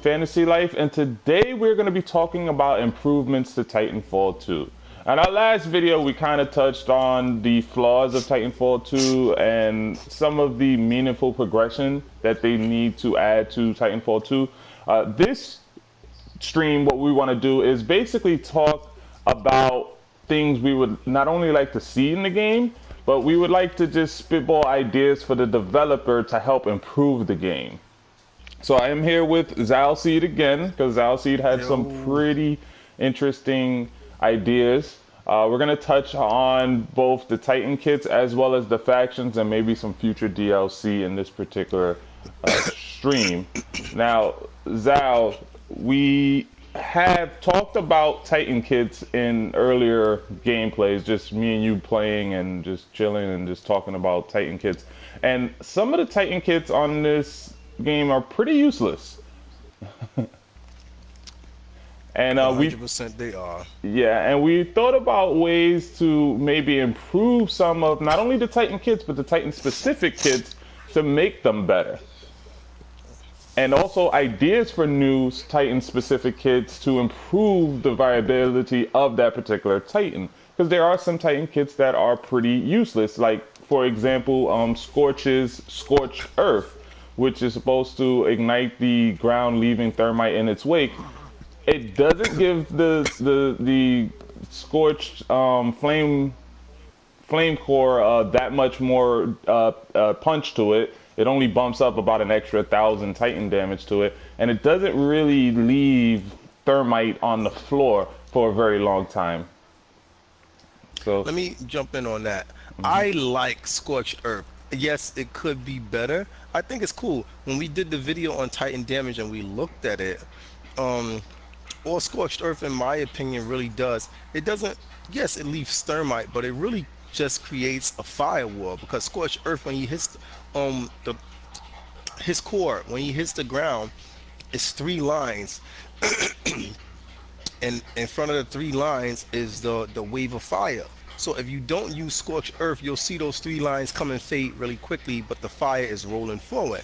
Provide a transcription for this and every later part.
Fantasy Life, and today we're going to be talking about improvements to Titanfall 2. In our last video, we kind of touched on the flaws of Titanfall 2 and some of the meaningful progression that they need to add to Titanfall 2. This stream, what we want to do is basically talk about things we would not only like to see in the game, but we would like to just spitball ideas for the developer to help improve the game. So I am here with Zalseed again because Zalseed had some Yo, pretty interesting ideas. We're gonna touch on both the Titan kits as well as the factions and maybe some future DLC in this particular stream. Now, Zal, we have talked about Titan kits in earlier gameplays, just me and you playing and just chilling and just talking about Titan kits. And some of the Titan kits on this game are pretty useless. And we 100% they are. yeah, and we thought about ways to maybe improve some of not only the Titan kits but the Titan specific kits to make them better. And also ideas for new Titan specific kits to improve the viability of that particular Titan. Because there are some Titan kits that are pretty useless. Like, for example, Scorch's Scorched Earth, which is supposed to ignite the ground, leaving thermite in its wake. It doesn't give the scorched flame core that much more punch to it. It only bumps up about an extra 1,000 Titan damage to it, and it doesn't really leave thermite on the floor for a very long time. So, Let me jump in on that. I like Scorched Earth. Yes, it could be better. I think it's cool. When we did the video on Titan damage and we looked at it, um, all Scorched Earth, in my opinion, really does. It doesn't, yes, it leaves thermite, but it really just creates a firewall because Scorched Earth, when he hits the his core, when he hits the ground, it's three lines. And in front of the three lines is the wave of fire. So if you don't use scorched earth, you'll see those three lines come and fade really quickly, but the fire is rolling forward.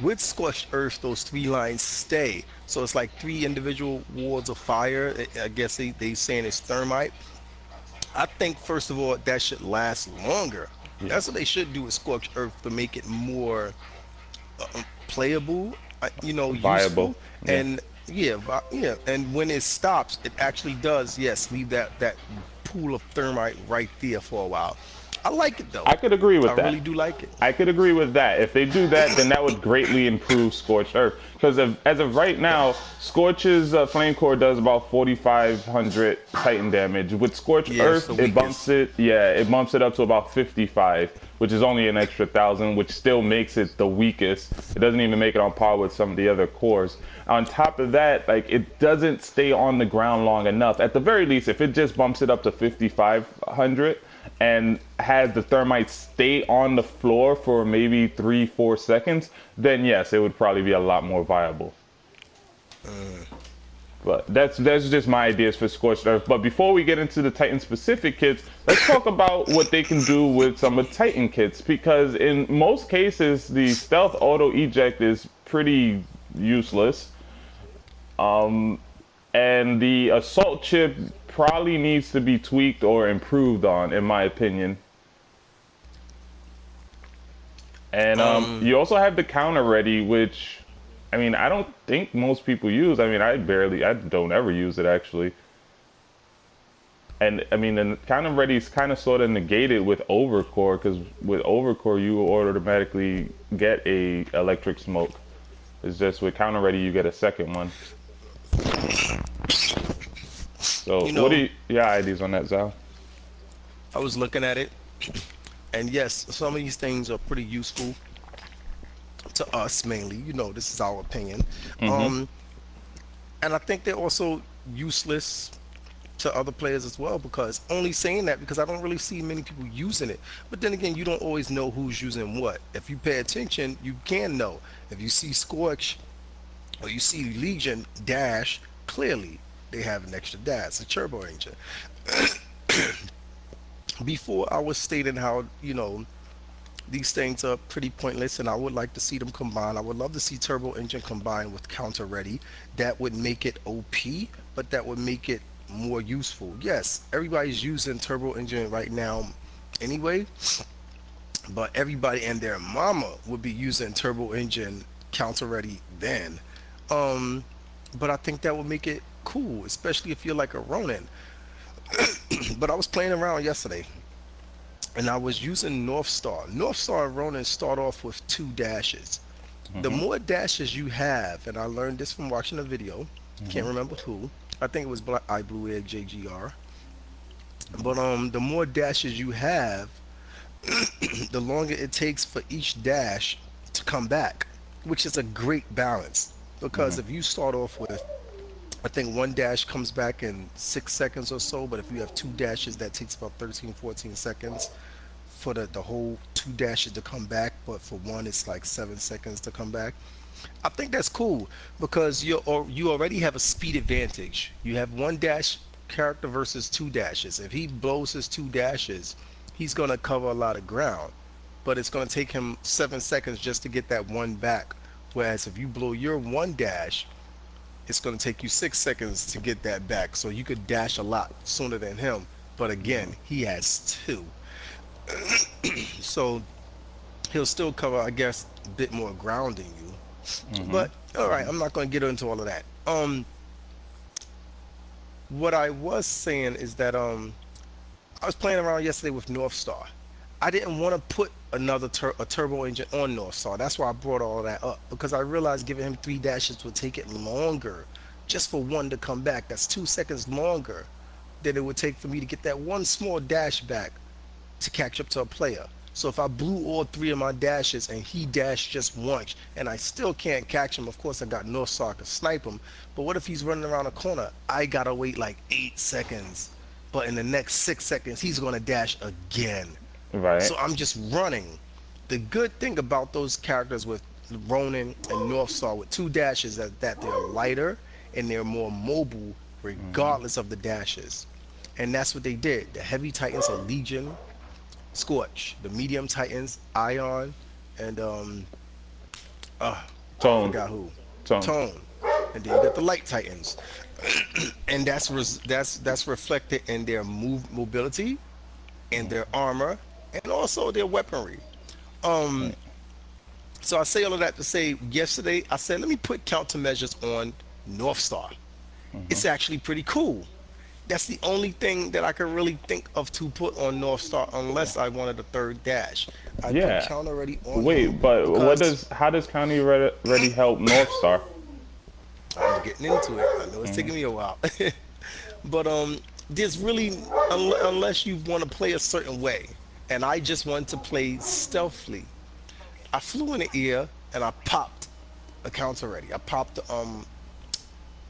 With scorched earth, those three lines stay. So it's like three individual wards of fire. I guess they saying it's thermite. I think first of all that should last longer. yeah, That's what they should do with scorched earth to make it more playable, viable. useful, Yeah. and yeah, yeah. And when it stops, it actually does, yes, leave that pool of thermite right there for a while. I like it though. I could agree I with really that. do like it. I could agree with that. If they do that, then that would greatly improve Scorched Earth. Because as of right now, Scorch's Flame Core does about 4,500 Titan damage. With Scorched Yeah, it's Earth, the it bumps weakest. it. Yeah, it bumps it up to about 55, which is only an extra 1,000, which still makes it the weakest. It doesn't even make it on par with some of the other cores. On top of that, like it doesn't stay on the ground long enough. At the very least, if it just bumps it up to 5,500 and has the thermite stay on the floor for maybe 3-4 seconds, then yes, it would probably be a lot more viable. But that's just my ideas for Scorched Earth. But before we get into the Titan specific kits, let's talk about what they can do with some of the Titan kits. Because in most cases, the stealth auto eject is pretty useless. And the assault chip probably needs to be tweaked or improved on, in my opinion. And Um, you also have the counter ready, which, I mean, I don't think most people use. I mean, I don't ever use it actually. And I mean, the counter ready is kind of sort of negated with overcore, because with overcore you automatically get a electric smoke. It's just with counter ready you get a second one. So, you what are know, your ideas on that, Zal? I was looking at it, and yes, some of these things are pretty useful to us mainly. This is our opinion. Mm-hmm. Um, and I think they're also useless to other players as well, because only saying that because I don't really see many people using it. But then again, you don't always know who's using what. If you pay attention, you can know. If you see Scorch or you see Legion dash, clearly they have an extra dash, a turbo engine. Before I was stating how These things are pretty pointless, and I would like to see them combine. I would love to see Turbo Engine combined with Counter Ready. That would make it OP, but that would make it more useful. Yes, everybody's using Turbo Engine right now anyway, but everybody and their mama would be using Turbo Engine Counter Ready then. Um, but I think that would make it cool, especially if you're like a Ronin. But I was playing around yesterday and I was using North Star. North Star and Ronin start off with 2 dashes. The Mm-hmm. more dashes you have, and I learned this from watching a video, can't Mm-hmm. remember who. I think it was Black Eye Blue Egg JGR. But the more dashes you have, the longer it takes for each dash to come back, which is a great balance. Mm-hmm. Because if you start off with, I think one dash comes back in 6 seconds or so, but if you have 2 dashes, that takes about 13, 14 seconds for the whole 2 dashes to come back, but for one, it's like 7 seconds to come back. I think that's cool because you already have a speed advantage. You have one dash character versus 2 dashes. If he blows his 2 dashes, he's gonna cover a lot of ground, but it's gonna take him 7 seconds just to get that one back. Whereas if you blow your one dash, it's gonna take you 6 seconds to get that back. So you could dash a lot sooner than him. But again, he has two, so he'll still cover, I guess, a bit more ground than you. Mm-hmm. But all right, I'm not going to get into all of that. What I was saying is that I was playing around yesterday with North Star. I didn't want to put another a turbo engine on North Star. That's why I brought all of that up because I realized giving him 3 dashes would take it longer just for one to come back. That's 2 seconds longer than it would take for me to get that one small dash back to catch up to a player. So if I blew all 3 of my dashes and he dashed just once and I still can't catch him, of course I got North Star to snipe him. But what if he's running around a corner? I gotta wait like 8 seconds. But in the next 6 seconds, he's gonna dash again. Right. So I'm just running. The good thing about those characters with Ronin and North Star with 2 dashes is that they're lighter and they're more mobile Mm-hmm. regardless of the dashes. And that's what they did. The heavy titans are Legion, Scorch, the medium titans, Ion, and I Tone. forgot who, Tone. Tone, and then you got the light titans, and that's reflected in their mobility, in their armor, and also their weaponry. Um, Right. so I say all of that to say, yesterday I said let me put countermeasures on North Star. Mm-hmm. It's actually pretty cool. That's the only thing that I could really think of to put on North Star unless I wanted a third dash. I put Yeah. counter ready on him Wait, but what because does how does County Ready help North Star? I'm getting into it. I know it's Mm-hmm. taking me a while. But there's really unless you want to play a certain way, and I just want to play stealthily. I flew in the air and I popped a counter ready. I popped the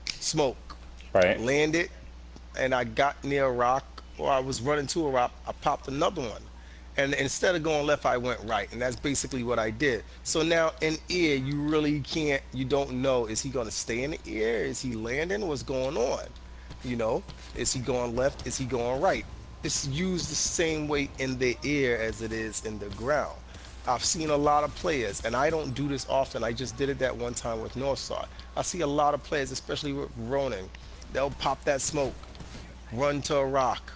smoke, Right. landed, and I got near a rock, or I was running to a rock, I popped another one. And instead of going left, I went right. And that's basically what I did. So now in air, you really can't, you don't know, is he going to stay in the air? Is he landing? What's going on? You know, is he going left? Is he going right? It's used the same way in the air as it is in the ground. I've seen a lot of players, and I don't do this often. I just did it that one time with Northstar. I see a lot of players, especially with Ronin, they'll pop that smoke, run to a rock.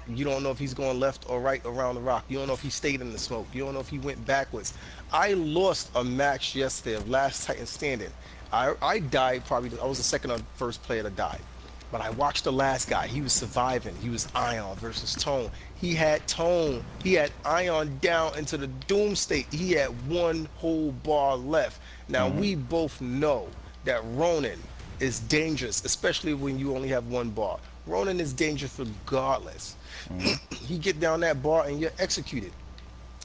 You don't know if he's going left or right around the rock. You don't know if he stayed in the smoke. You don't know if he went backwards. I lost a match yesterday of Last Titan Standing. I died probably, I was the second or first player to die. But I watched the last guy. He was surviving. He was Ion versus Tone. He had Tone. He had Ion down into the doom state. He had one whole bar left. Now, Mm-hmm. we both know that Ronin is dangerous, especially when you only have one bar. Ronin is dangerous regardless. Mm-hmm. He get down that bar and you're executed.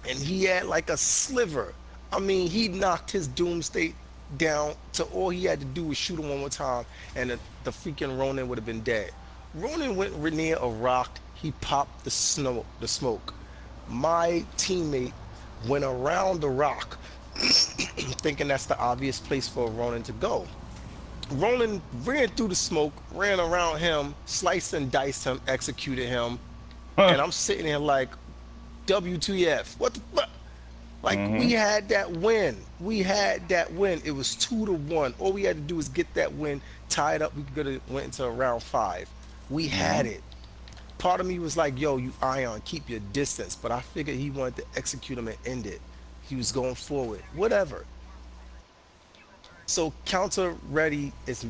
And he had like a sliver. I mean, he knocked his doom state down to all he had to do was shoot him one more time, and the freaking Ronin would have been dead. Ronin went near a rock. He popped the smoke. My teammate went around the rock, thinking that's the obvious place for Ronin to go. Ronin ran through the smoke, ran around him, sliced and diced him, executed him, and I'm sitting here like, WTF? What the fuck? Like we had that win. We had that win. It was 2-1. All we had to do was get that win, tie it up. We could have went into round 5. We had it. Part of me was like, "Yo, you Ion, keep your distance." But I figured he wanted to execute him and end it. He was going forward. Whatever. So counter ready is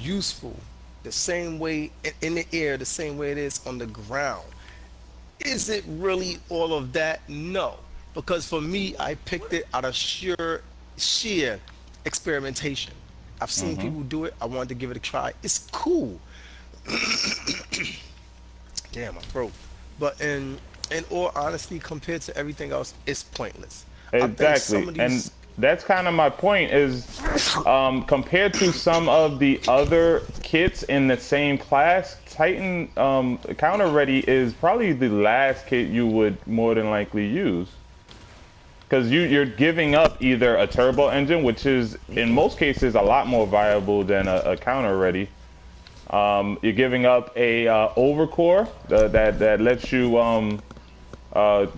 useful the same way in the air, the same way it is on the ground. Is it really all of that? No. Because for me, I picked it out of sheer experimentation. I've seen people do it. I wanted to give it a try. It's cool. Damn, my throat. But in all honesty, compared to everything else, it's pointless. I think Exactly, some of and these. that's kind of my point. Is compared to some of the other kits in the same class, Titan Counter Ready is probably the last kit you would more than likely use. Because you're giving up either a turbo engine, which is in most cases a lot more viable than a counter ready. You're giving up a overcore that lets you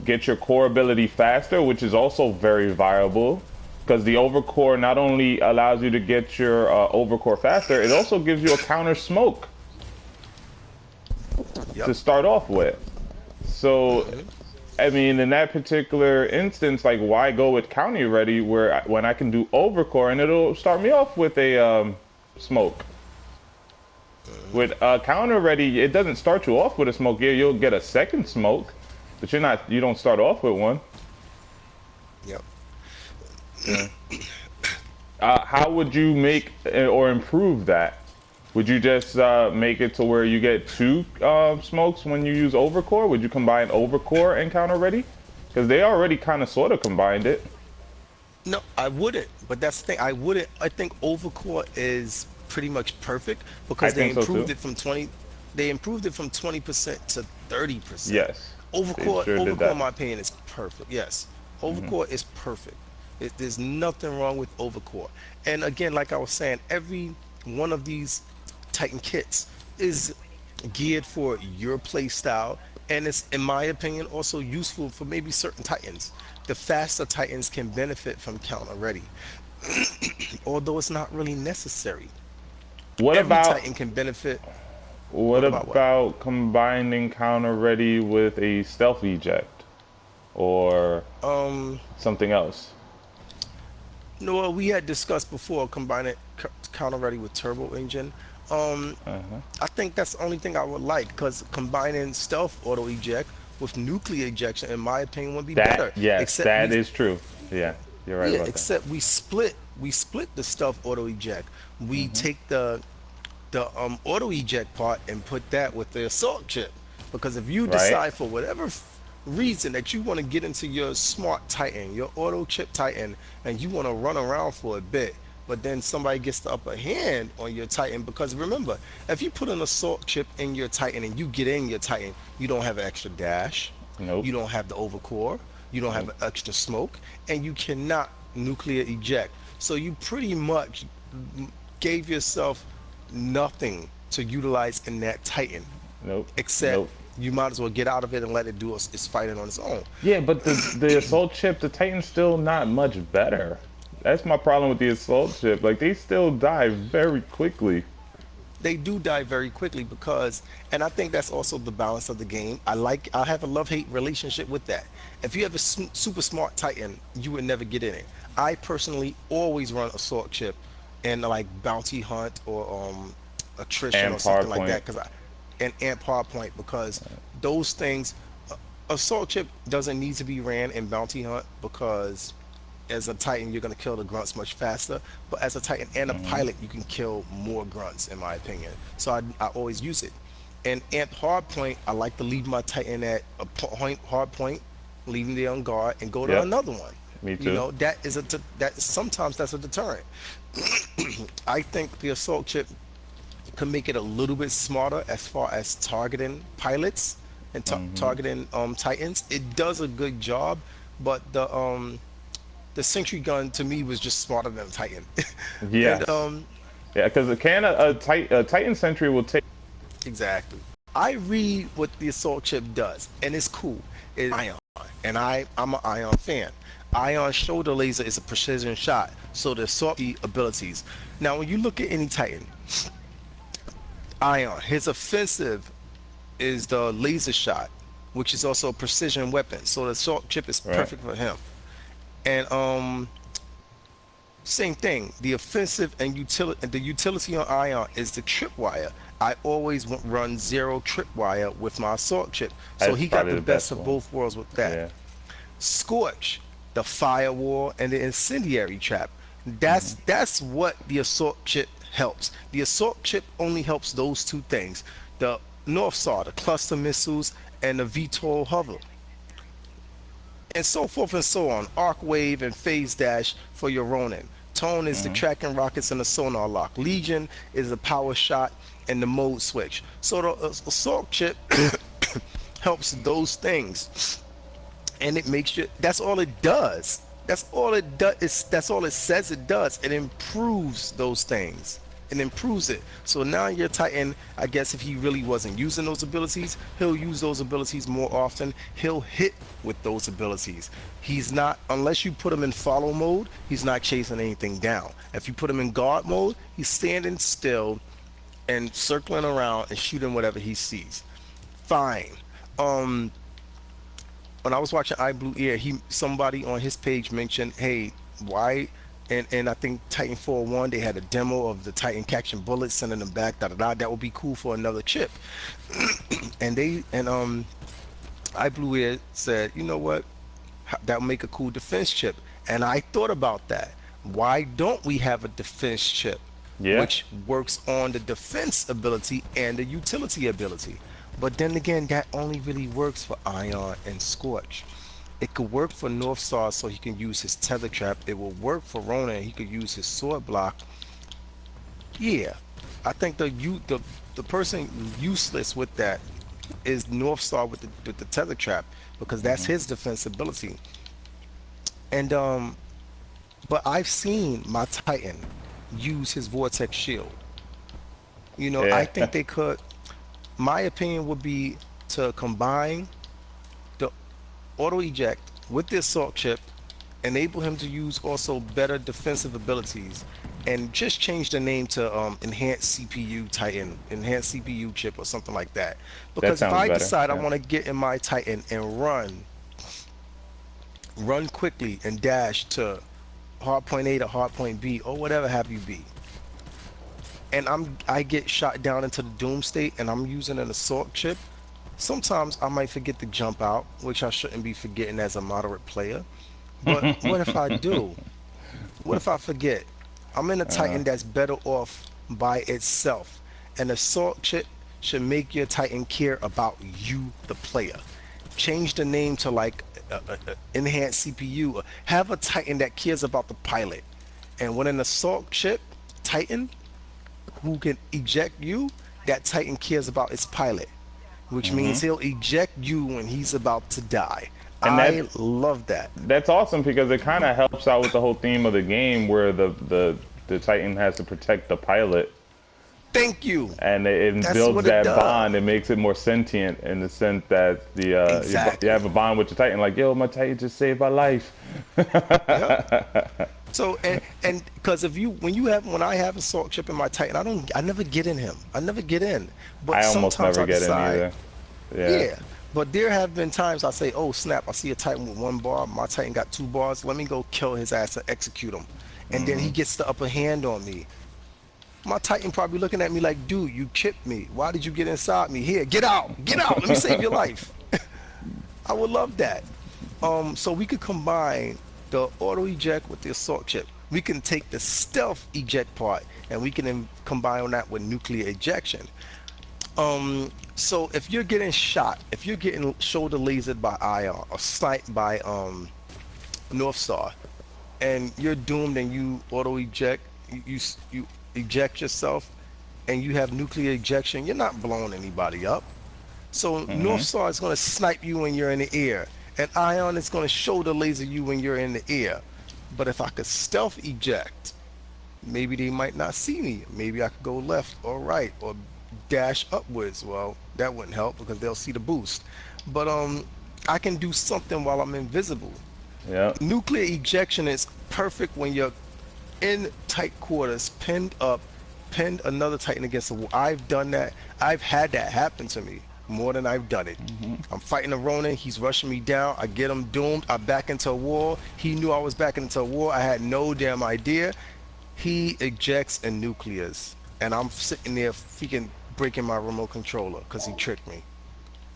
get your core ability faster, which is also very viable. Because the overcore not only allows you to get your overcore faster, it also gives you a counter smoke to Yep. start off with. So I mean, in that particular instance, like, why go with counter ready when I can do overcore and it'll start me off with a smoke. With counter ready, it doesn't start you off with a smoke. Yeah, you'll get a second smoke, but you don't start off with one. Yep. Yeah. How would you make or improve that? Would you just make it to where you get 2 smokes when you use overcore? Would you combine overcore and counter ready? Because they already kind of sort of combined it. No, I wouldn't. But that's the thing. I wouldn't. I think overcore is pretty much perfect I because they think so improved too. it from 20. They improved it from 20% to 30%. Yes, they Overcore, sure did overcore, that. in my opinion, is perfect. Yes, overcore is perfect. There's nothing wrong with overcore. And again, like I was saying, every one of these Titan kits is geared for your play style, and it's, in my opinion, also useful for maybe certain Titans. The faster Titans can benefit from counter ready, although it's not really necessary. What Every about Titan can benefit. what What about what? about combining counter ready with a stealth eject or Um, something else? no, we had discussed before combining counter ready with turbo engine. Um, Uh-huh. I think that's the only thing I would like because combining stealth auto eject with nuclear ejection, in my opinion, would be That better. yes, Except that we, is true. Yeah, you're right yeah, about that. except we split the stealth auto eject. We take the auto eject part and put that with the assault chip. Because if you Right? decide for whatever reason that you want to get into your smart Titan, your auto chip Titan, and you want to run around for a bit, but then somebody gets the upper hand on your Titan, because remember, if you put an assault chip in your Titan and you get in your Titan, you don't have an extra dash, Nope. you don't have the overcore, you don't have Nope. an extra smoke, and you cannot nuclear eject. So you pretty much gave yourself nothing to utilize in that Titan, Nope. except Nope. you might as well get out of it and let it do its fighting on its own. Yeah, but the assault chip, the Titan's still not much better. That's my problem with the assault chip. Like, they still die very quickly. They do die very quickly because, and I think that's also the balance of the game. I have a love-hate relationship with that. If you have a super smart Titan, you would never get in it. I personally always run assault chip and like bounty hunt or attrition or And something like hardpoint. that, and amp hard point, because those things, assault chip doesn't need to be ran in bounty hunt because as a Titan, you're going to kill the grunts much faster. But as a Titan and a pilot, you can kill more grunts, in my opinion. So I always use it. And at hard point, I like to leave my Titan at a point, hard point, leaving the on guard, and go to Yep. another one. Me You too. know, that sometimes that's a deterrent. I think the assault chip can make it a little bit smarter as far as targeting pilots and targeting Titans. It does a good job, but the sentry gun to me was just smarter than a Titan. And Yes. Yeah, because a Titan Sentry will take. exactly. I read what the assault chip does, and it's cool. It's Ion, and I'm an Ion fan. Ion shoulder laser is a precision shot, so the assault abilities. Now, when you look at any Titan, Ion, his offensive is the laser shot, which is also a precision weapon. So the assault chip is Right. perfect for him. And same thing. The offensive and the utility on Ion is the tripwire. I always run zero tripwire with my assault chip, so That's he got probably the the best best of one. both worlds with that. Yeah. Scorch, the firewall, and the incendiary trap. Hmm. That's what the assault chip helps. The assault chip only helps those two things: the North Star, the cluster missiles, and the VTOL hover, and so forth and so on. Arc wave and phase dash for your Ronin. Tone is the Hmm. tracking rockets and the sonar lock. Legion is the power shot and the mode switch. So the assault chip helps those things, and it makes you. That's all it does. That's all it does. That's all it says it does. It improves those things. It improves it. So now your Titan, I guess if he really wasn't using those abilities, he'll use those abilities more often. He'll hit with those abilities. He's not, unless you put him in follow mode, he's not chasing anything down. If you put him in guard mode, he's standing still and circling around and shooting whatever he sees. Fine. Um, when I was watching iBlue Ear, somebody on his page mentioned, hey, why? And I think Titanfall 1, they had a demo of the Titan catching bullets, sending them back, da da da. That would be cool for another chip. And iBlue Ear said, you know what? That would make a cool defense chip. And I thought about that. Why don't we have a defense chip Yeah. which works on the defense ability and the utility ability? But then again, that only really works for Ion and Scorch. It could work for North Star so he can use his tether trap. It will work for Ronan. He could use his sword block. Yeah, I think the person useless with that is North Star with the tether trap, because that's Hmm. his defense ability. And but I've seen my Titan use his vortex shield. You know, I Yeah. think they could. My opinion would be to combine the auto eject with the assault chip, enable him to use also better defensive abilities, and just change the name to enhanced CPU Titan, enhanced CPU chip, or something like that. That Because if sounds I better. decide I Yeah. want to get in my Titan and run quickly and dash to hard point A to hard point B or whatever have you be, and I get shot down into the doom state and I'm using an assault chip, sometimes I might forget to jump out, which I shouldn't be forgetting as a moderate player. But what if I do? What if I forget? I'm in a Uh, Titan that's better off by itself. An assault chip should make your Titan care about you, the player. Change the name to like enhanced CPU. Or have a Titan that cares about the pilot. And when an assault chip Titan who can eject you, that Titan cares about its pilot, which hmm. means he'll eject you when he's about to die. And I love that. that's awesome because it kind of helps out with the whole theme of the game where the Titan has to protect the pilot, Thank you. and it That's builds what it that does. bond. It makes it more sentient in the sense that you Exactly. have a bond with your Titan, like, yo, my Titan just saved my life. Yep. So and because if you when I have a salt chip in my Titan, I never get in him. I never get in. But I almost sometimes never I get in decide, either. Yeah. yeah. But there have been times I say, oh snap, I see a Titan with 1 bar. My Titan got 2 bars. Let me go kill his ass and execute him. And then he Hmm. gets the upper hand on me. My Titan probably looking at me like, dude, you chipped me. Why did you get inside me? Here, get out. Get out. Let me save your life. I would love that. So we could combine the auto eject with the assault chip. We can take the stealth eject part and we can combine that with nuclear ejection. So if you're getting shot, if you're getting shoulder lasered by IR or sniped by North Star, and you're doomed and you auto eject, you eject yourself, and you have nuclear ejection, you're not blowing anybody up. So North Hmm. Star is going to snipe you when you're in the air, and Ion is going to shoulder laser you when you're in the air. But if I could stealth eject, maybe they might not see me. Maybe I could go left or right or dash upwards. Well, that wouldn't help because they'll see the boost. But I can do something while I'm invisible. Yeah. Nuclear ejection is perfect when you're in tight quarters, pinned up, pinned another Titan against the wall. I've done that. I've had that happen to me more than I've done it. I'm fighting a Ronin. He's rushing me down. I get him doomed. I back into a wall. He knew I was backing into a wall. I had no damn idea. He ejects and nuclears, and I'm sitting there freaking breaking my remote controller because he tricked me.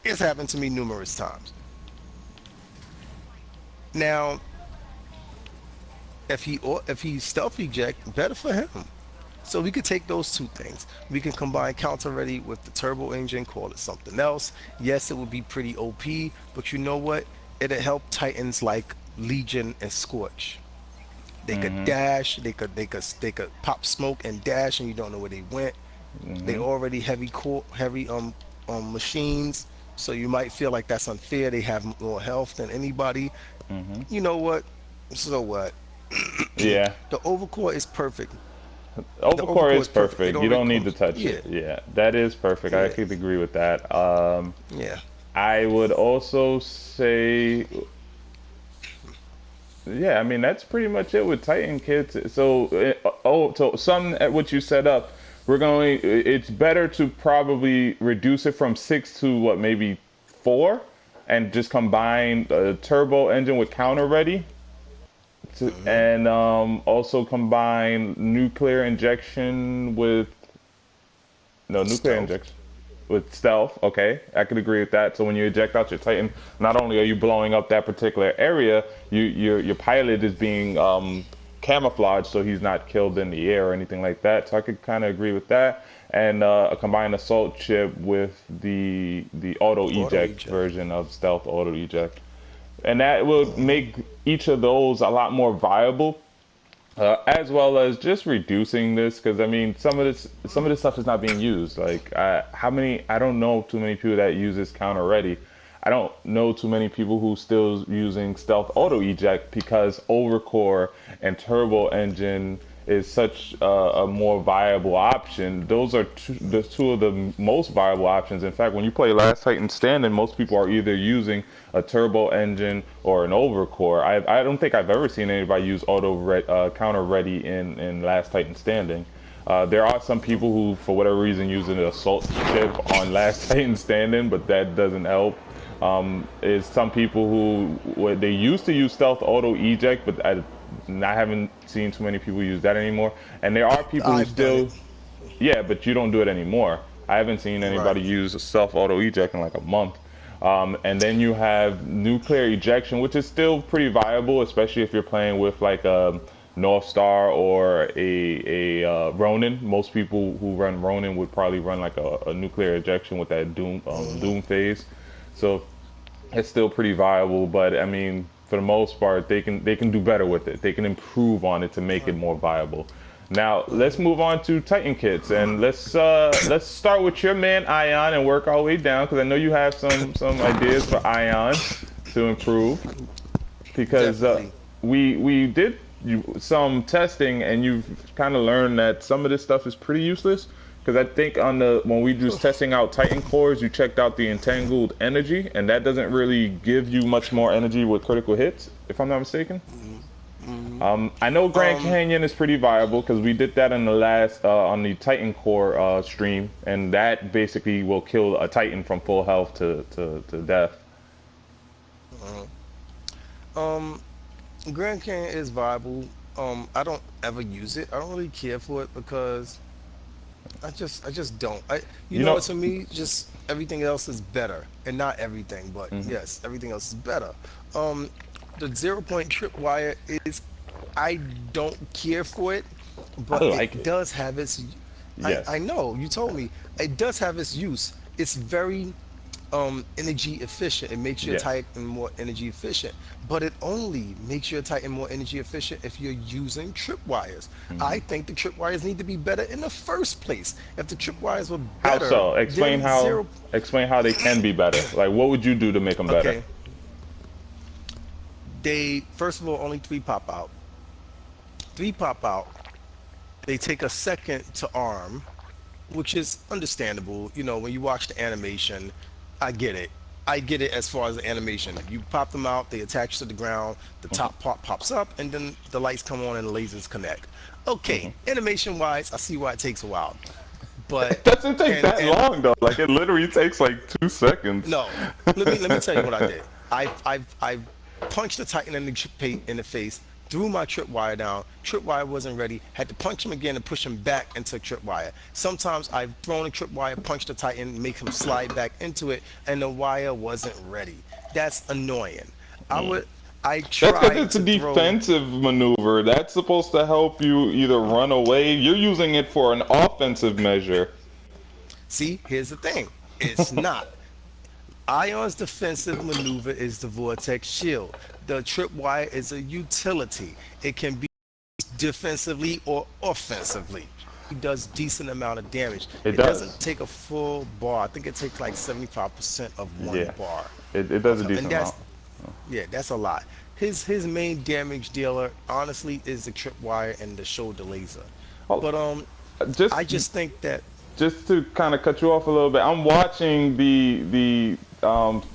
It's happened to me numerous times. Now, if he stealth eject, better for him. So we could take those two things. We can combine counter ready with the turbo engine, call it something else. Yes, it would be pretty OP, but you know what? It'll help Titans like Legion and Scorch. They could Mm-hmm. dash, they could pop smoke and dash, and you don't know where they went. They Mm-hmm. already heavy core, heavy machines, so you might feel like that's unfair. They have more health than anybody. Mm-hmm. You know what? So what? Yeah. The overcore is perfect. The Overcore overcore is is perfect. It perfect. You already don't need to comes. touch Yeah, it. Yeah, that is perfect. I yeah, could agree with that. yeah. I would also say, yeah, I mean that's pretty much it with Titan kits. So, so some at what you set up, we're going. It's better to probably reduce it from six to what maybe four, and just combine a turbo engine with counter ready, Hmm. and also combine nuclear injection with no nuclear Stealth. injection with stealth. Okay, I could agree with that. So when you eject out your Titan, not only are you blowing up that particular area, your pilot is being camouflaged, so he's not killed in the air or anything like that. So I could kind of agree with that. And a combined assault chip with the auto Auto eject eject. version of stealth auto eject, and that will make each of those a lot more viable, as well as just reducing this, because I mean some of this stuff is not being used. Like how many? I don't know too many people that use this counter ready. I don't know too many people who still using stealth auto eject because overcore and turbo engine is such a more viable option. Those are the two of the most viable options. In fact, when you play Last Titan Standing, most people are either using a turbo engine or an overcore. I don't think I've ever seen anybody use counter ready in Last Titan Standing. There are some people who, for whatever reason, use an assault chip on Last Titan Standing, but that doesn't help. Is some people who they used to use stealth auto eject, but I haven't seen too many people use that anymore. And there are people who I've done it. still, yeah, but you don't do it anymore. I haven't seen Right. anybody use self auto eject in like a month. And then you have nuclear ejection, which is still pretty viable, especially if you're playing with like a North Star or a Ronin. Most people who run Ronin would probably run like a nuclear ejection with that Hmm. Doom phase. So it's still pretty viable, but I mean, for the most part, they can do better with it. They can improve on it to make it Right. more viable. Now let's Hmm. move on to Titan kits, and let's start with your man Ion and work our way down because I know you have some ideas for Ion to improve because Definitely. we did some testing and you've kind of learned that some of this stuff is pretty useless because I think on the when we was testing out Titan cores, you checked out the entangled energy, and that doesn't really give you much more energy with critical hits, if I'm not mistaken. Hmm. Hmm. I know Grand Um. Canyon is pretty viable because we did that in the last on the Titan core stream, and that basically will kill a Titan from full health to death. Mhm. Um. Grand Canyon is viable. I don't ever use it. I don't really care for it because I just don't. You You know know, what, to me, just everything else is better. And not everything, but mhm. yes, everything else is better. Um the 0 point tripwire is, I don't care for it, I but it like it. does have its, I Yes, know, you told me. It does have its use. It's very energy efficient. It makes your yes. Titan more energy efficient, but it only makes your Titan more energy efficient if you're using tripwires. I think the tripwires need to be better in the first place. If the tripwires were How better, so? then zero. Explain how they can be better. Like, what would you do to make them better? Okay, they first of all only three pop out. Three pop out. They take a second to arm, which is understandable. You know, when you watch the animation, I get it. I get it as far as the animation. You pop them out, they attach to the ground, the top part pops up, and then the lights come on and the lasers connect. Okay, animation wise, I see why it takes a while. But It doesn't take that and long though. Like it literally takes like 2 seconds. no, let me tell you what I did. I punched the Titan in the face, threw my tripwire down. Tripwire wasn't ready. Had to punch him again and push him back into tripwire. Sometimes I've thrown a tripwire, punched the Titan, make him slide back into it, and the wire wasn't ready. That's annoying. I would. I That's because tried it's a to throw. defensive maneuver. That's supposed to help you either run away. You're using it for an offensive measure. See, here's the thing. It's not. Ion's defensive maneuver is the vortex shield. The tripwire is a utility. It can be defensively or offensively. It does decent amount of damage. It It does. doesn't take a full bar. I think it takes like 75% of one Yeah. bar. It does a And decent that's amount. yeah, that's a lot. His main damage dealer honestly is the tripwire and the shoulder laser. Oh, But just I just think that just to kind of cut you off a little bit, I'm watching the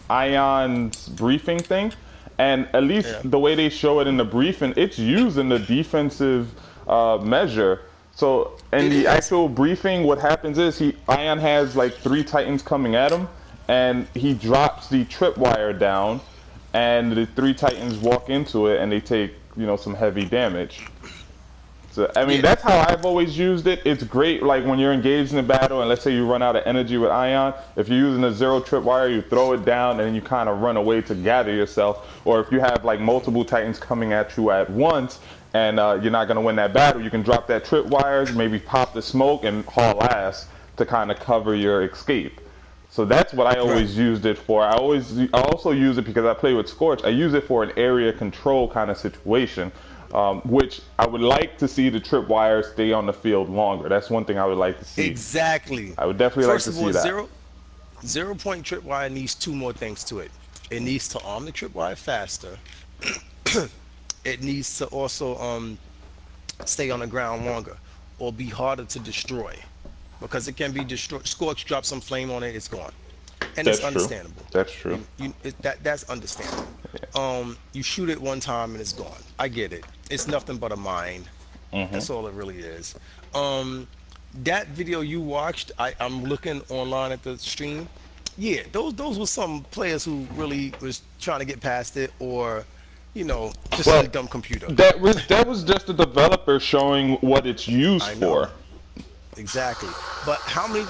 Ion's briefing thing, and at least yeah, the way they show it in the briefing, it's used in the defensive measure. So in it the is. actual briefing, what happens is Ion has like 3 Titans coming at him, and he drops the tripwire down, and the 3 Titans walk into it, and they take some heavy damage. So, I mean, Yeah, that's how I've always used it. It's great, like when you're engaged in a battle, and let's say you run out of energy with Ion. If you're using a zero tripwire, you throw it down, and then you kind of run away to gather yourself. Or if you have like multiple Titans coming at you at once, and you're not going to win that battle, you can drop that tripwire, maybe pop the smoke, and haul ass to kind of cover your escape. So that's what I right. always used it for. I also use it because I play with Scorch. I use it for an area control kind of situation, which I would like to see the tripwire stay on the field longer. That's one thing I would like to see. Exactly. I would definitely like First to of see all, that. zero point tripwire needs two more things to it. It needs to arm the tripwire faster. It needs to also stay on the ground longer or be harder to destroy because it can be destroyed. Scorch drop some flame on it, it's gone, and it's That's true. understandable. That's true. That's understandable. You shoot it one time and it's gone. I get it. It's nothing but a mine. That's all it really is. Um, that video you watched, I'm looking online at the stream. Yeah, those were some players who really was trying to get past it, or just Well, some dumb computer. that was just the developer showing what it's used I know. for. Exactly. But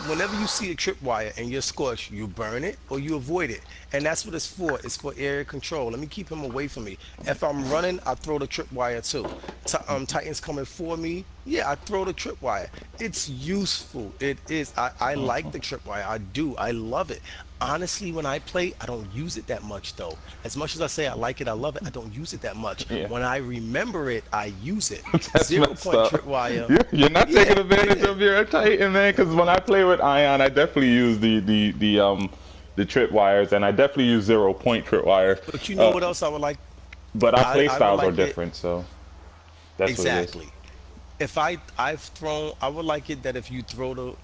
whenever you see a tripwire and you're scorched, you burn it or you avoid it. And that's what it's for. It's for area control. Let me keep him away from me. If I'm running, I throw the tripwire too. Titans coming for me, yeah, I throw the tripwire. It's useful. It is. I like the tripwire. I do. I love it. Honestly, when I play, I don't use it that much though. As much as I say I like it, I love it, I don't use it that much. Yeah. When I remember it, I use it. That's Zero messed point up. tripwire. You're not taking Yeah, advantage yeah. of your Titan, man. Because when I play with Ion, I definitely use the trip wires, and I definitely use 0 point trip wires. But you know what else I would like? But our play I would styles are like it different, so that's what it is. exactly. If I would like it that if you throw the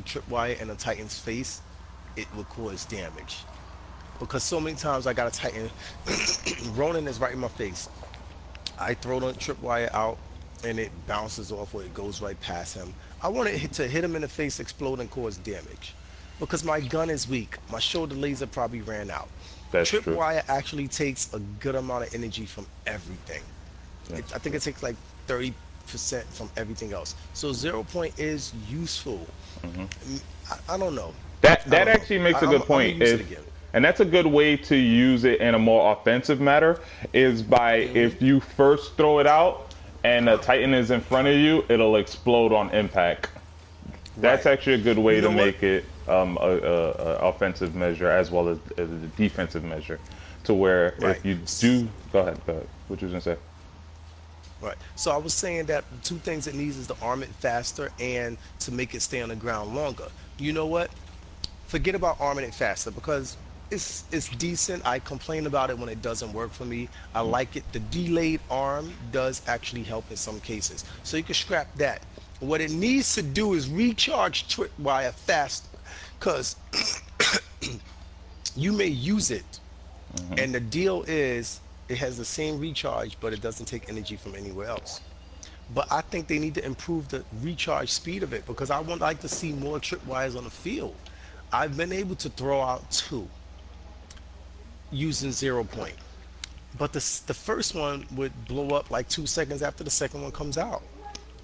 tripwire in a Titan's face, it will cause damage. Because so many times I got a Titan, Ronin is right in my face. I throw the tripwire out, and it bounces off or it goes right past him. I want it to hit him in the face, explode, and cause damage. Because my gun is weak. My shoulder laser probably ran out. That's true. Tripwire actually takes a good amount of energy from everything. That's I think true. it takes like 30% from everything else. So 0 point is useful. I don't know. I That don't know. actually makes a I'm good gonna point. use it again. And that's a good way to use it in a more offensive matter is by if you first throw it out and a Titan is in front of you, it'll explode on impact. That's Right. actually a good way You to know what? make it a offensive measure as well as a defensive measure. To where Right. if you do, go ahead. What you was gonna say? Right. So I was saying that the two things it needs is to arm it faster and to make it stay on the ground longer. You know what? Forget about arming it faster because it's decent. I complain about it when it doesn't work for me. I like it. The delayed arm does actually help in some cases. So you can scrap that. What it needs to do is recharge tripwire fast because You may use it, and the deal is it has the same recharge, but it doesn't take energy from anywhere else. But I think they need to improve the recharge speed of it because I would like to see more tripwires on the field. I've been able to throw out two using 0 point, but the first one would blow up like 2 seconds after the second one comes out.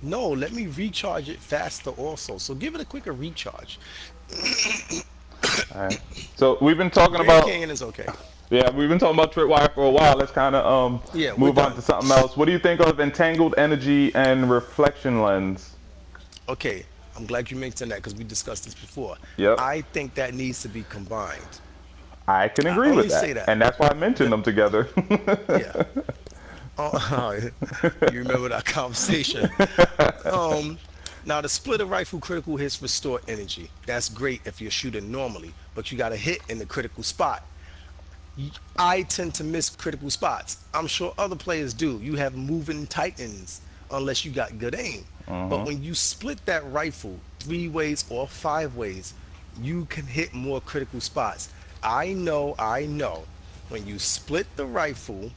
No, let me recharge it faster also. So give it a quicker recharge. All right. So we've been talking Grand about Canyon is okay. yeah, we've been talking about tripwire for a while. Let's kind of Yeah, we're move on done. to something else. What do you think of entangled energy and reflection lens? Okay, I'm glad you mentioned that because we discussed this before. Yep, I think that needs to be combined. I can I agree with only say that, that. and that's why I mentioned The, them together. yeah. Oh, you remember that conversation? Um, Now the splitter rifle critical hits restore energy. That's great if you're shooting normally, but you got to hit in the critical spot. I tend to miss critical spots. I'm sure other players do. You have moving titans unless you got good aim. But Hmm. when you split that rifle 3 ways or 5 ways, you can hit more critical spots. I know. When you split the rifle,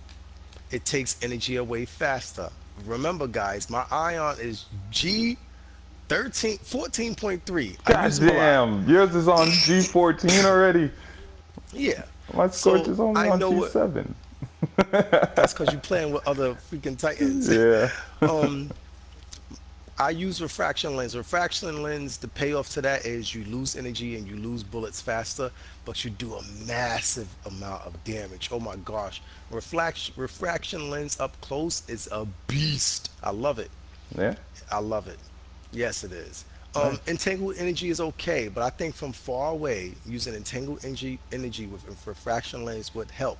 it takes energy away faster. Remember, guys, my ion is G 14.3. I use God them a lot. damn, yours is on G14 already. Yeah. My scorch So is only I on know what G7. that's because you're playing with other freaking titans. Yeah. um, I use refraction lens. Refraction lens, the payoff to that is you lose energy and you lose bullets faster, but you do a massive amount of damage. Oh my gosh. Refraction lens up close is a beast. I love it. Yeah. I love it. Yes, it is. Nice. Entangled energy is okay, but I think from far away, using entangled energy with refraction lens would help.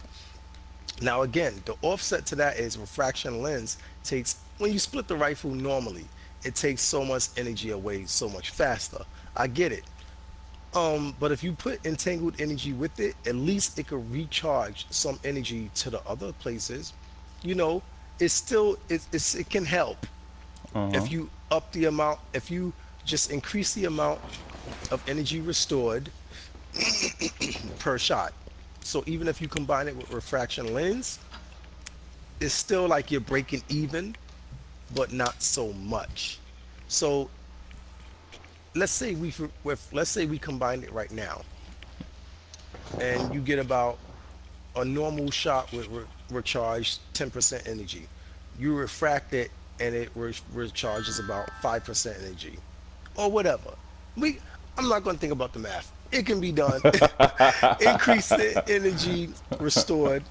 Now, again, the offset to that is refraction lens takes, when you split the rifle normally, it takes so much energy away so much faster. I get it. But if you put entangled energy with it, at least it could recharge some energy to the other places. You know, it's still, it can help Uh-huh. if you up the amount, if you just increase the amount of energy restored per shot. So even if you combine it with refraction lens, it's still like you're breaking even, but not so much. So let's say we combine it right now, and you get about a normal shot with recharged 10% energy. You refract it, and it recharges about 5% energy, or whatever. We, I'm not going to think about the math. It can be done. Increase the energy restored,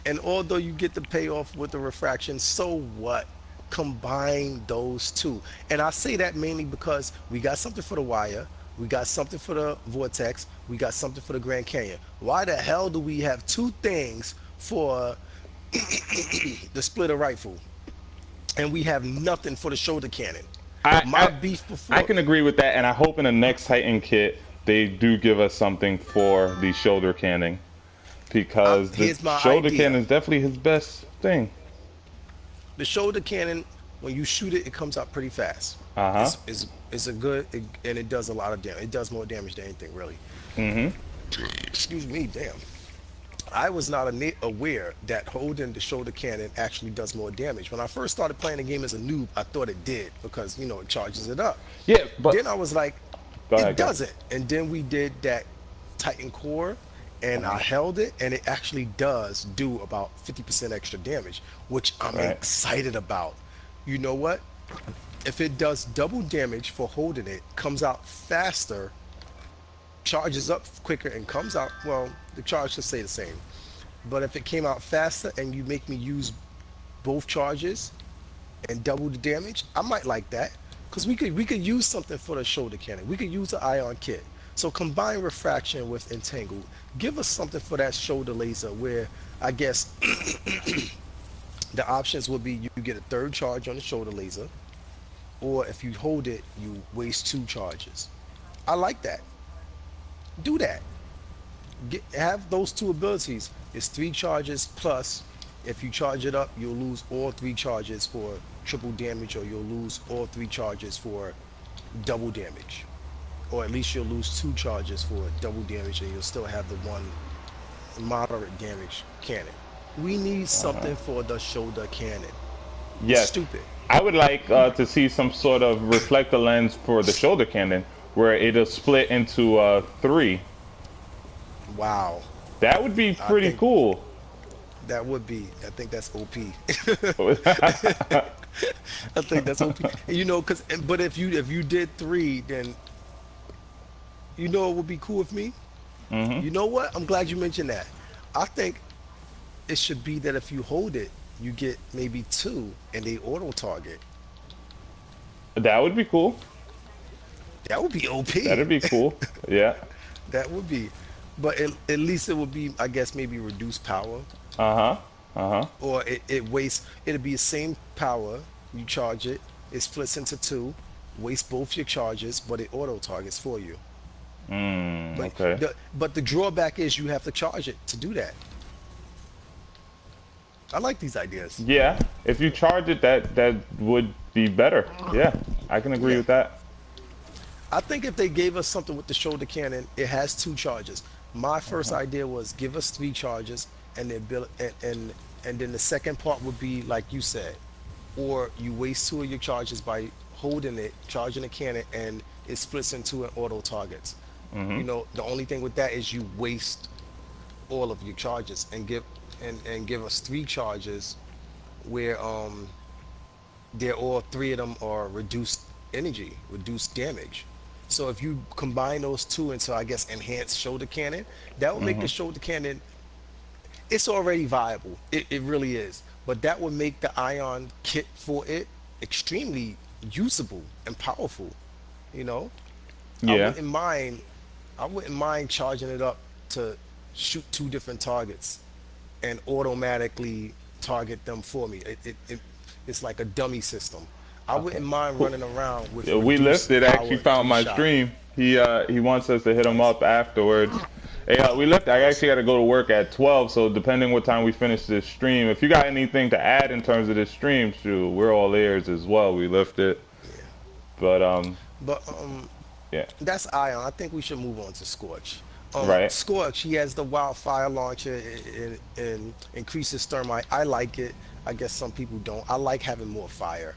and although you get the payoff with the refraction, so what? Combine those two. And I say that mainly because we got something for the wire, we got something for the vortex, we got something for the Grand Canyon. Why the hell do we have two things for the splitter rifle and we have nothing for the shoulder cannon? I, My I beef I before, can agree with that, and I hope in the next Titan kit they do give us something for the shoulder cannon because the here's my shoulder idea. cannon is definitely his best thing. The shoulder cannon, when you shoot it, it comes out pretty fast. Uh huh. It's a good and it does a lot of damage. It does more damage than anything really. Mm-hmm. Excuse me, damn. I was not aware that holding the shoulder cannon actually does more damage. When I first started playing the game as a noob, I thought it did because it charges it up. Yeah, but Then I was like, go it ahead, go. doesn't. And then we did that Titan Core, and I Uh-huh. held it, and it actually does do about 50% extra damage, which I'm Right. excited about. You know what? If it does double damage for holding it, comes out faster, charges up quicker, and comes out, well, the charge should stay the same. But if it came out faster and you make me use both charges and double the damage, I might like that. Because we could use something for the shoulder cannon. We could use the ion kit. So combine refraction with entangled. Give us something for that shoulder laser where I guess the options would be you get a third charge on the shoulder laser, or if you hold it, you waste two charges. I like that. Do that. Have those two abilities. It's three charges plus. If you charge it up, you'll lose all three charges for triple damage, or you'll lose all three charges for double damage. Or at least you'll lose two charges for double damage, and you'll still have the one moderate damage cannon. We need something for the shoulder cannon. It's Yes, stupid. I would like to see some sort of reflector lens for the shoulder cannon where it'll split into three. Wow. That would be I pretty think cool. that would be. I think that's OP. Hmm. I think that's OP. You know, cause but if you did three, then you know it would be cool with me. You know what? I'm glad you mentioned that. I think it should be that if you hold it, you get maybe two, and they auto target. That would be cool. That would be OP. That'd be cool. Yeah. That would be. But at least it would be, I guess, maybe reduced power, Uh huh. Uh huh. or it wastes. It'd be the same power. You charge it. It splits into two. Waste both your charges, but it auto targets for you. But Okay. the drawback is you have to charge it to do that. I like these ideas. Yeah. If you charge it, that would be better. Yeah, I can agree Yeah. with that. I think if they gave us something with the shoulder cannon, it has two charges. My first idea was give us three charges, and then build and then the second part would be like you said, or you waste two of your charges by holding it, charging the cannon, and it splits into an auto targets. You know, the only thing with that is you waste all of your charges and give us three charges where they're all three of them are reduced energy, reduced damage. So if you combine those two into, I guess, enhanced shoulder cannon, that would make the shoulder cannon, it's already viable. It really is. But that would make the ion kit for it extremely usable and powerful. You know, I Yeah. wouldn't mind. I wouldn't mind charging it up to shoot two different targets and automatically target them for me. It's like a dummy system. I wouldn't mind running around with Yeah, we reduced lifted actually power found three my shot. stream. He wants us to hit him Nice, up afterwards. Hey, we left. I nice. actually got to go to work at 12. So depending what time we finish this stream, if you got anything to add in terms of this stream, shoot, we're all ears as well. We lifted, Yeah. but But yeah, that's Ion. I think we should move on to Scorch. right. Scorch, he has the wildfire launcher and increases thermite. I like it. I guess some people don't. I like having more fire.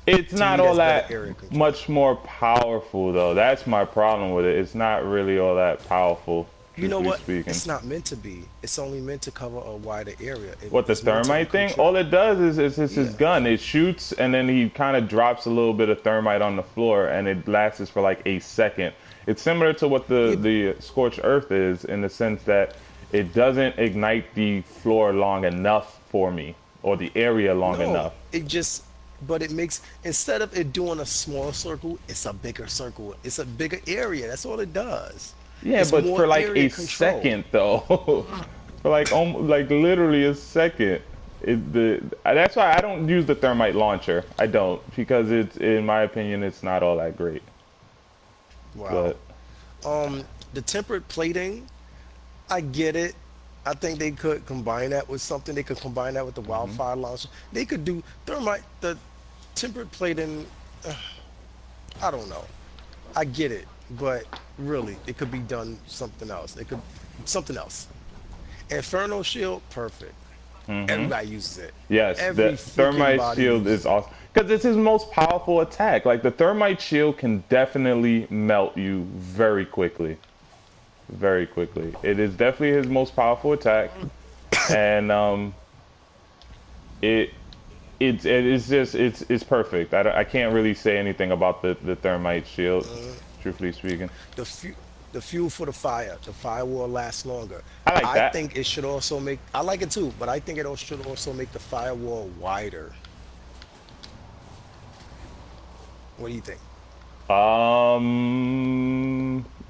It's To not me, all that's better that area control. much more powerful though. That's my problem with it. It's not really all that powerful, You know truthfully what? speaking. It's not meant to be. It's only meant to cover a wider area. What the It's meant to thermite thing? control. All it does is it's his Yeah. gun. It shoots and then he kind of drops a little bit of thermite on the floor, and it lasts for like a second. It's similar to what Yeah. the scorched earth is in the sense that it doesn't ignite the floor long enough for me or the area long No, enough. it just, but it makes, instead of it doing a small circle, it's a bigger circle. It's a bigger area. That's all it does. Yeah, It's but more for like area a control. second though, for like literally a second. That's why I don't use the thermite launcher. I don't because it's in my opinion it's not all that great. Wow. But The tempered plating, I get it. I think they could combine that with something. They could combine that with the wildfire launcher. They could do thermite, the tempered plating. I don't know. I get it, but really, it could be done something else. It could something else. Inferno shield, perfect. Everybody uses it. yes, Every the freaking thermite body shield uses is it. awesome because it's his most powerful attack. Like the thermite shield can definitely melt you very quickly, very quickly. It is definitely his most powerful attack, and it it is just it's perfect. I can't really say anything about the thermite shield, truthfully speaking. The fu the fuel for the fire. The firewall lasts longer. I like I that. think it should also make. I like it too, but I think should also make the firewall wider. What do you think?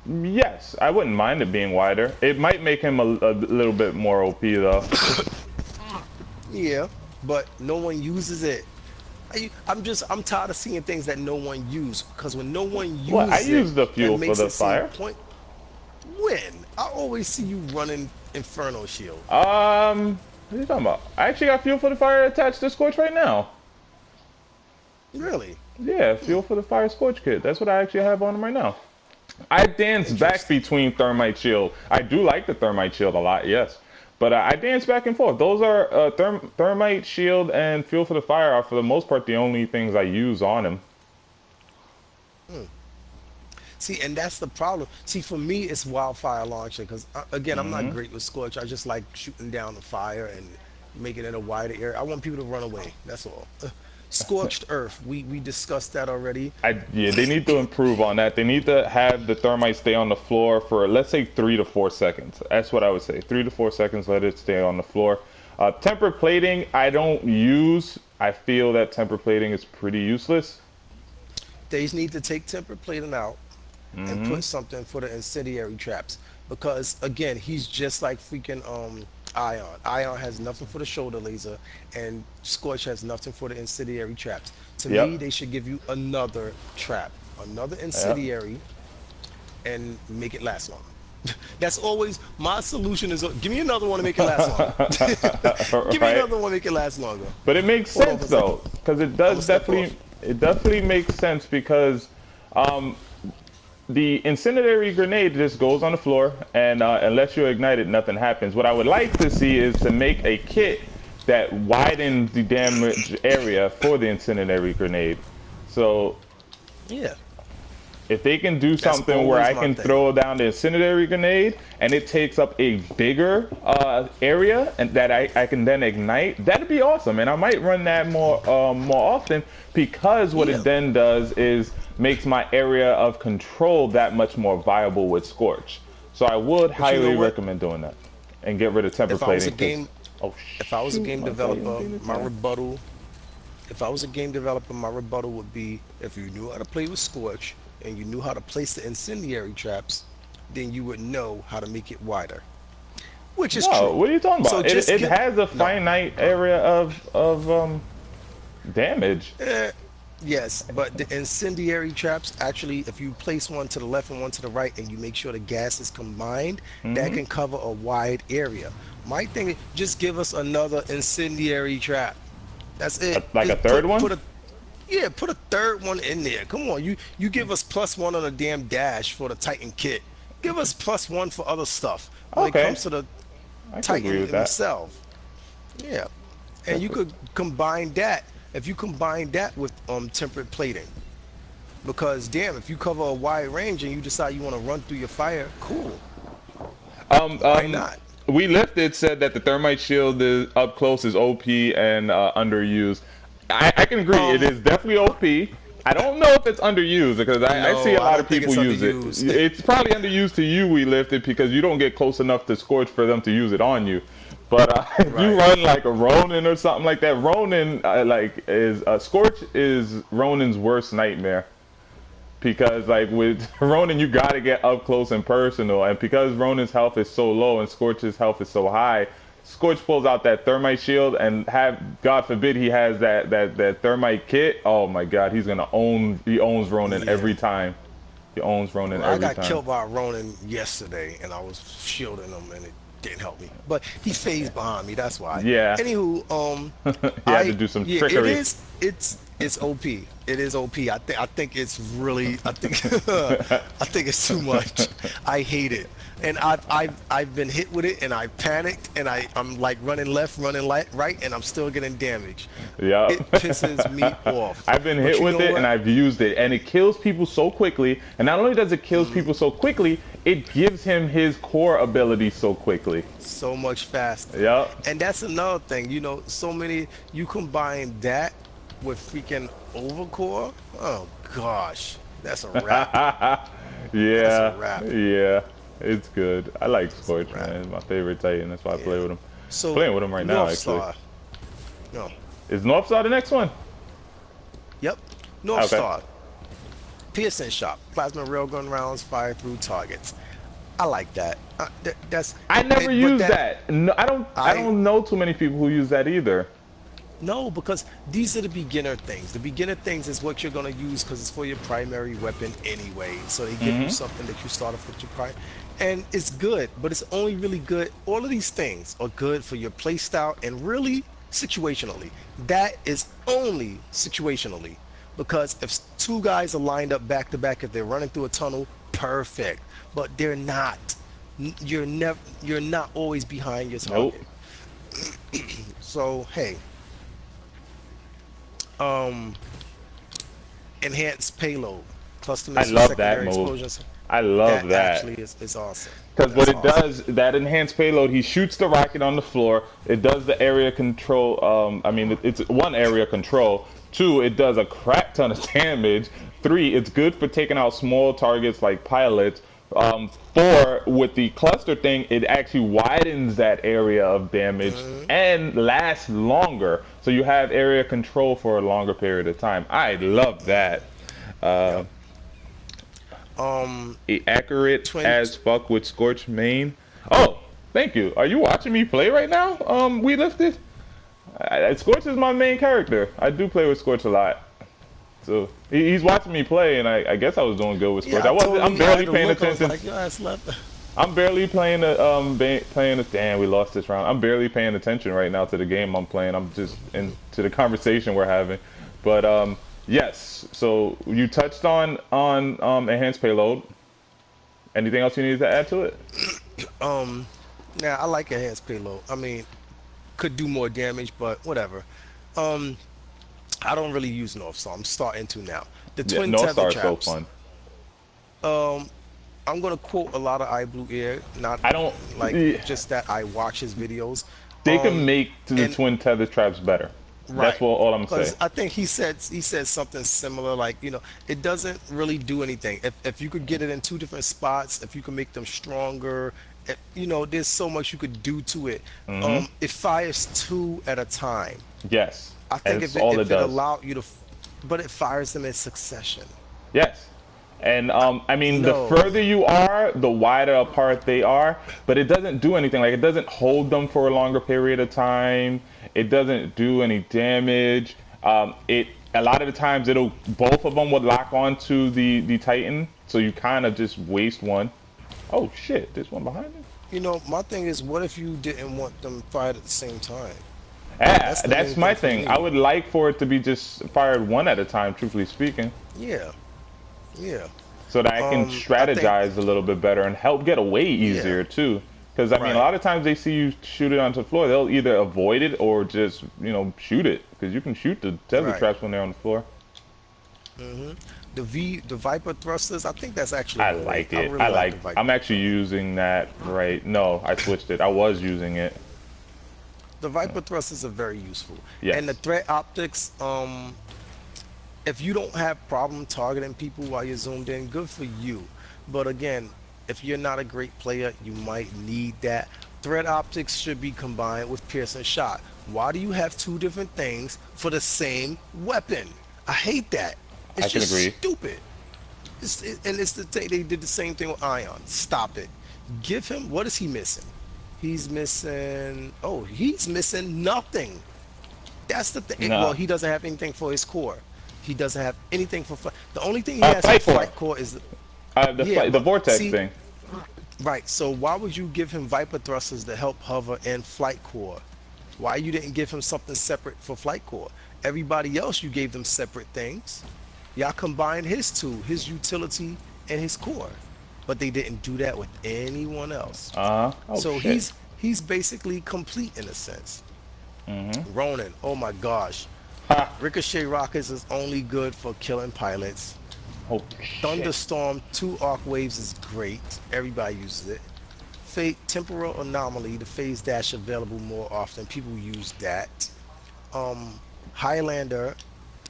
Yes, I wouldn't mind it being wider. It might make him a little bit more OP though. Yeah, but no one uses it. I'm tired of seeing things that no one use because when no one Well, I uses it, use the that fuel for makes the it seem fire. point. When I always see you running Inferno Shield. What are you talking about? I actually got fuel for the fire attached to Scorch right now. Really? Yeah, fuel for the fire Scorch kit. That's what I actually have on him right now. I dance back Interesting. between thermite shield. I do like the thermite shield a lot, yes. But I dance back and forth. Those are thermite shield and fuel for the fire are for the most part the only things I use on him. Hmm. See, and that's the problem. See, for me, it's wildfire launcher because again, I'm not Hmm. great with Scorch. I just like shooting down the fire and making it a wider area. I want people to run away. That's all. Scorched Earth. We discussed that already. Yeah, they need to improve on that. They need to have the thermite stay on the floor for let's say 3 to 4 seconds. That's what I would say. 3 to 4 seconds, let it stay on the floor. Temper plating, I don't use. I feel that temper plating is pretty useless. They need to take temper plating out and Hmm. put something for the incendiary traps because again, he's just like freaking Ion. Ion has nothing for the shoulder laser, and Scorch has nothing for the incendiary traps. To me, Yep. they should give you another trap, another Yep. incendiary, and make it last longer. That's always my solution is give me another one to make it last longer. Give me Right. another one to make it last longer. But it makes Hold on for sense a second. though, because I'm gonna step off. it definitely makes sense because um, the incendiary grenade just goes on the floor, and unless you ignite it, nothing happens. What I would like to see is to make a kit that widens the damage area for the incendiary grenade. So Yeah, if they can do that's something where always I my can thing. throw down the incendiary grenade and it takes up a bigger area and that I can then ignite, that'd be awesome. And I might run that more often because what Yeah, it then does is makes my area of control that much more viable with Scorch. So I would but you know highly what? recommend doing that and get rid of temper If I was a plating because game, oh if I was a shoot, game my Titan's developer, being my attacked. rebuttal, if I was a game developer, my rebuttal would be if you knew how to play with Scorch and you knew how to place the incendiary traps, then you would know how to make it wider, which is No, true. what are you talking So about? It just it get has a no, finite no. area of damage. Eh, yes, but the incendiary traps actually, if you place one to the left and one to the right, and you make sure the gas is combined, that Hmm. can cover a wide area. My thing is just give us another incendiary trap. That's it. Like a Just third one? put a yeah, put a third one in there. Come on, you give us +1 on a damn dash for the Titan kit. Give us +1 for other stuff when it Okay, comes to the I can agree Titan with that. himself. Yeah, and you Perfect. could combine that if you combine that with temperate plating. Because damn, if you cover a wide range and you decide you want to run through your fire, cool. Um, Why um, not? we lifted said that the thermite shield is up close is OP and underused. I can agree. It Um, is definitely OP. I don't know if it's underused because I see no, a I lot of don't think people it's use it. underused. It's probably underused to you, we lifted, because you don't get close enough to Scorch for them to use it on you. But if you Right. run like a Ronin or something like that, Ronin like is Scorch is Ronin's worst nightmare because like with Ronin you gotta get up close and personal, and because Ronin's health is so low and Scorch's health is so high, Scorch pulls out that thermite shield and have God forbid he has that thermite kit. Oh my God, he owns Ronin Yeah. every time. He owns Ronin Well, I every got time. killed by a Ronin yesterday, and I was shielding him, and it didn't help me. But he phased behind me. That's why. Yeah, Anywho, he had to do some yeah, it trickery. is. It's OP. It is OP. I think it's really. I think I think it's too much. I hate it, and I've been hit with it, and I panicked, and I'm like running left, running right, and I'm still getting damage. Yeah. It pisses me off. I've been But hit you with know it and what? I've used it, and it kills people so quickly. And not only does it kills people so quickly, it gives him his core ability so quickly. So much faster. Yep. And that's another thing, so many you combine that with freaking overcore. Oh gosh, that's a wrap. That's a Yeah, wrap. yeah, it's good. I like That's a Scorch, wrap. man. It's my favorite Titan. That's why I play Yeah. with him. So Playing with him right now, North actually. Star. No. Is North Star the next one? Yep. North Okay. Star. Pearson shot. Plasma railgun rounds fire through targets. I like that. That's I never but used that. No, I don't. I I don't know too many people who use that either. No, because these are the beginner things. The beginner things is what you're gonna use because it's for your primary weapon anyway. So they give you something that you start off with your prime, and it's good, but it's only really good. All of these things are good for your play style and really situationally. That is only situationally, because if two guys are lined up back to back, if they're running through a tunnel, perfect, but they're not. You're not always behind your Nope. target. So hey, um, enhanced payload, cluster I missile love that secondary move. explosions. I love That that. actually is awesome. Because what That's it awesome. does, that enhanced payload, he shoots the rocket on the floor. It does the area control. I mean, it's one area control. Two, it does a crap ton of damage. Three, it's good for taking out small targets like pilots. Four, with the cluster thing, it actually widens that area of damage Hmm. and lasts longer. So you have area control for a longer period of time. I love that. Uh, Yep. Um, Accurate twin. as fuck with Scorch main. Oh, thank you. Are you watching me play right now? We lifted. Scorch is my main character. I do play with Scorch a lot. So he's watching me play, and I guess I was doing good with Scorch. Yeah, I I wasn't. totally I'm had barely to paying look. I was attention. like, yo, that's left. I'm barely playing the playing the. Damn, we lost this round. I'm barely paying attention right now to the game I'm playing. I'm just into the conversation we're having. But yes. So you touched on enhanced payload. Anything else you needed to add to it? Um, Now I like enhanced payload. I mean, could do more damage, but whatever. Um, I don't really use North, so I'm starting to now. The Yeah, twin North tether Star is so traps. fun. Um, I'm gonna quote a lot of I Blue Air, not I don't. like just that I watch his videos. They can Um, make the and twin tether traps better. That's right, what all I'm saying. because I think he said something similar, like it doesn't really do anything. If you could get it in two different spots, if you could make them stronger, there's so much you could do to it. Hmm. It fires two at a time. Yes, I think that's all it if it does. allowed you to, but it fires them in succession. Yes. And I mean, the No, further you are, the wider apart they are. But it doesn't do anything. Like it doesn't hold them for a longer period of time. It doesn't do any damage. It a lot of the times it'll both of them would lock onto the Titan, so you kind of just waste one. Oh shit! There's one behind me. my thing is, what if you didn't want them fired at the same time? Yeah, That's the that's main my thing for thing. I me. would like for it to be just fired one at a time, truthfully speaking, Yeah, yeah. so that I can I think, strategize a little bit better and help get away yeah, easier too. Because I mean, a right. lot of times they see you shoot it onto the floor, they'll either avoid it or just shoot it because you can shoot the tether Right. traps when they're on the floor. hmm the Viper thrusters, I think that's actually I great. like I it. really like the I'm Viper. actually using that right. No, I switched it. I was using it. The Viper thrusters are very useful, and the Yes, threat optics. If you don't have problem targeting people while you're zoomed in, good for you. But again, if you're not a great player, you might need that. Threat optics should be combined with piercing shot. Why do you have two different things for the same weapon? I hate that. I It's can just agree. stupid. And it's the thing they did the same thing with Ion. Stop it. Give him, what is he missing? He's missing nothing. That's the thing. Well, No, he doesn't have anything for his core. He doesn't have anything for flight. The only thing he has for flight core. flight core is, yeah, The but vortex see, thing. right. So why would you give him Viper thrusters to help hover and flight core? Why you didn't give him something separate for flight core? Everybody else, you gave them separate things. Y'all combined his two, his utility and his core, but they didn't do that with anyone else. Oh So shit. he's basically complete in a sense. Mm-hmm. Ronan, oh my gosh. Ha. Ricochet rockets is only good for killing pilots. Oh shit. Thunderstorm, two arc waves is great. Everybody uses it. Fate, temporal anomaly, the phase dash available more often. People use that. Highlander,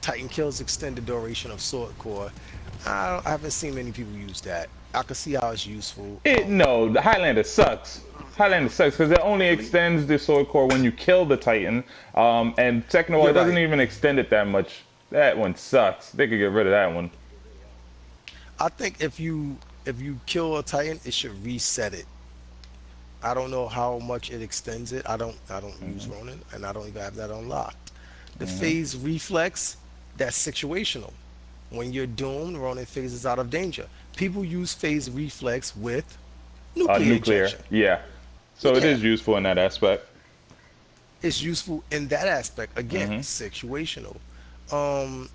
Titan kills extended duration of sword core. I haven't seen many people use that. I can see how it's useful. No, the Highlander sucks. Highlander sucks because it only Really? extends the sword core when you kill the Titan. And second of all, You're it doesn't right. even extend it that much. That one sucks. They could get rid of that one. I think if you kill a Titan, it should reset it. I don't know how much it extends it. I don't use Hmm. Ronin, and I don't even have that unlocked. The Hmm. phase reflex, that's situational. When you're doomed, Ronin phases out of danger. People use phase reflex with nuclear Nuclear, ejection. yeah. So it Yeah, is useful in that aspect. it's useful in that aspect. Again, Hmm. situational. Um,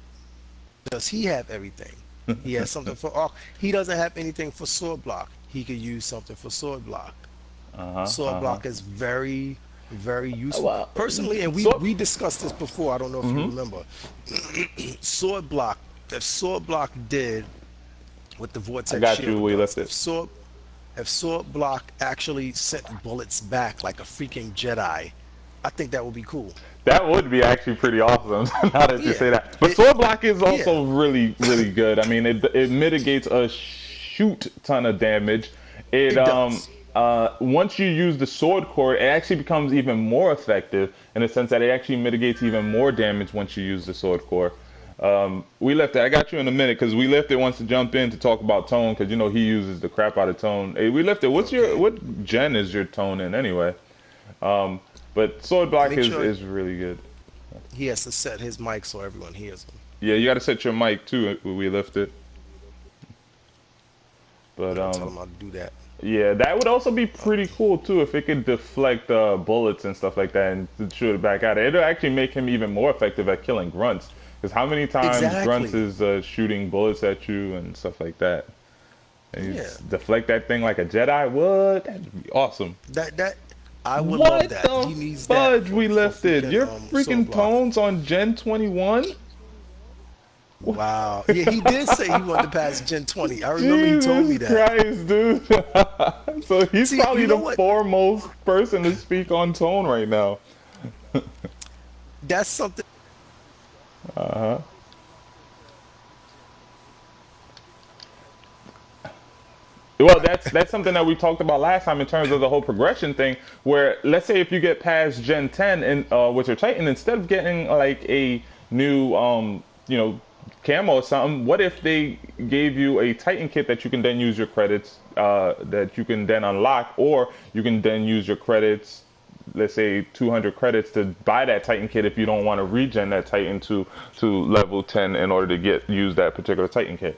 does he have everything? He has something for arc. He doesn't have anything for sword block. He could use something for sword block. Sword block is very, very useful. Well, Personally, and we so we discussed this before. I don't know if you remember. Sword block. If sword block did with the I vortex got you. shield We does, left it. if sword block actually sent bullets back like a freaking Jedi, I think that would be cool. That would be actually pretty awesome. Now that you Yeah. say that, but It, sword block is yeah. also really, really good. I mean, it mitigates a shoot ton of damage. It It does. once you use the sword core, it actually becomes even more effective in the sense that it actually mitigates even more damage once you use the sword core. We left it. I got you in a minute because we left it wants to jump in to talk about tone because you know he uses the crap out of tone. Hey, we left it. Okay. What gen is your tone in anyway? But sword block Make sure is really good. he has to set his mic so everyone hears him. Yeah, you got to set your mic too. We lift it, but And I'll tell him how to do that. yeah, that would also be pretty cool too if it could deflect bullets and stuff like that and shoot it back at it. It'll actually make him even more effective at killing grunts. Because how many times grunts Exactly. is shooting bullets at you and stuff like that? And you Yeah. just deflect that thing like a Jedi. What? That'd be awesome. That I would love What that. He the needs that fudge? We for lifted freaking your sword freaking block. tones on Gen 21. Wow. Yeah, he did say he wanted to pass Gen 20. I remember he told me Jesus that. Christ, dude. So he's See, probably you know the what? foremost person to speak on tone right now. That's something. Uh-huh. Well, that's something that we talked about last time in terms of the whole progression thing. Where let's say if you get past Gen 10 and with your Titan, instead of getting like a new camo or something, what if they gave you a Titan kit that you can then use your credits that you can then unlock, or you can then use your credits, let's say 200 credits to buy that Titan kit if you don't want to regen that Titan to level 10 in order to use that particular Titan kit.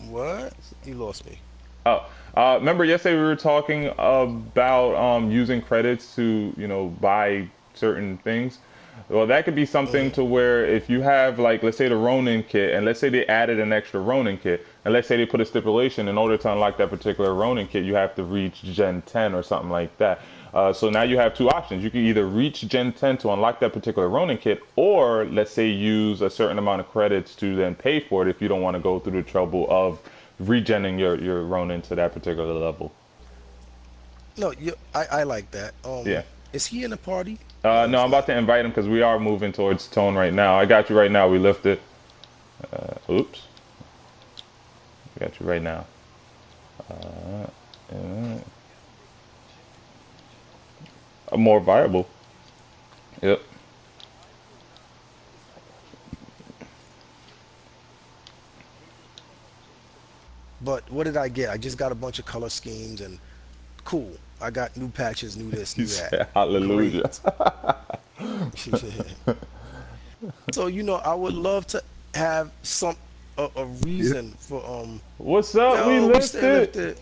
What? You lost me. Oh, remember yesterday we were talking about using credits to, buy certain things. Well, that could be something Hmm. to where if you have like, let's say the Ronin kit, and let's say they added an extra Ronin kit, and let's say they put a stipulation in order to unlock that particular Ronin kit, you have to reach Gen 10 or something like that. So now you have two options. You can either reach Gen 10 to unlock that particular Ronin kit, or let's say use a certain amount of credits to then pay for it if you don't want to go through the trouble of regenning your Ronin to that particular level. No, I like that. Yeah. Is he in the party? No, No, he's I'm about not. to invite him because we are moving towards tone right now. I got you right now. We lift it. Oops. I got you right now. More viable. Yep. But what did I get? I just got a bunch of color schemes and cool. I got new patches, new this, He new that. said hallelujah. Great. So, I would love to have a Yeah. reason for What's up? We yo, we stay lifted. lifted.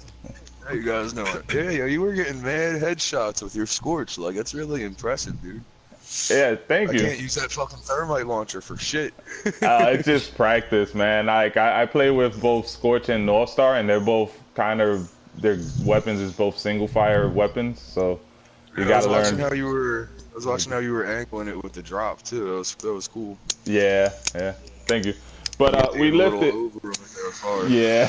How you guys doing? Yeah, yo, you were getting mad headshots with your Scorch. Like, that's really impressive, dude. Yeah, thank I you. can't use that fucking thermite launcher for shit. It's just practice, man. Like I play with both Scorch and North Star, and they're both their weapons is both single fire weapons. So you Yeah, I was gotta watching learn. how you were. I was watching how you were angling it with the drop too. That was cool. Yeah, yeah. Thank you. But You get to we get a little lifted. over right there far. Yeah,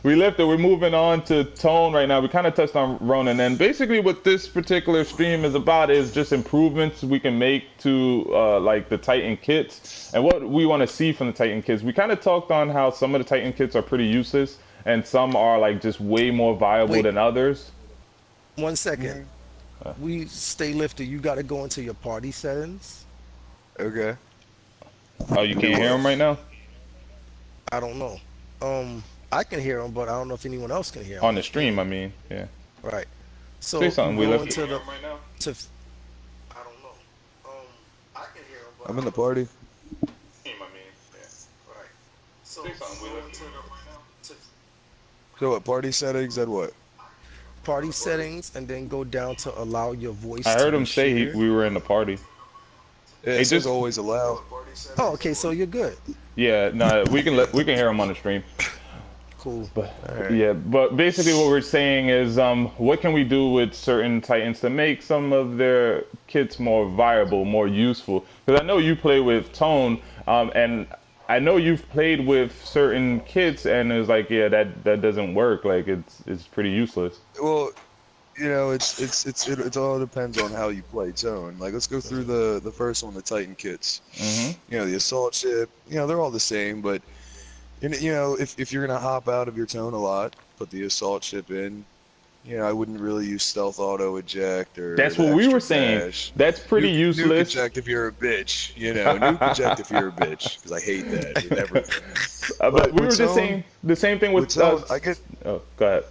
we lifted. We're moving on to tone right now. We kind of touched on Ronin, and basically what this particular stream is about is just improvements we can make to like the Titan kits and what we want to see from the Titan kits. We kind of talked on how some of the Titan kits are pretty useless, and some are like just way more viable Wait, than others. 1 second. Mhm. We stay lifted. You got to go into your party settings. Okay. Oh, you And do can't hear what? them right now I don't know. I can hear him, but I don't know if anyone else can hear him. on the stream. I mean, yeah. Right. Say So you something. We go lifted. into the to. I don't know. I can hear him, but I'm I in the don't know. party. Right. So you go into the So what? Party settings and what? party settings and then go down to allow your voice I to heard be him say shared. we were in the party. Yeah, Hey, it says just always allow. Oh, okay, so you're good. Yeah, no, we can hear him on the stream. Cool. But Alright. yeah, but basically what we're saying is, what can we do with certain Titans to make some of their kits more viable, more useful? Because I know you play with Tone, and I know you've played with certain kits, and it's like, yeah, that doesn't work. Like it's pretty useless. Well, you know, it all depends on how you play Tone. Like, let's go through the first one, the Titan kits. Hmm. You know, the assault ship. You know, they're all the same, but you know, if you're gonna hop out of your Tone a lot, put the assault ship in. You know, I wouldn't really use stealth auto eject or That's the what we were extra saying. dash. That's pretty Nuke useless. eject if you're a bitch. You know, nuke eject if you're a bitch, because I hate that with everything. But we were with just Tone, saying the same thing with with Tone, I get. Oh, go ahead.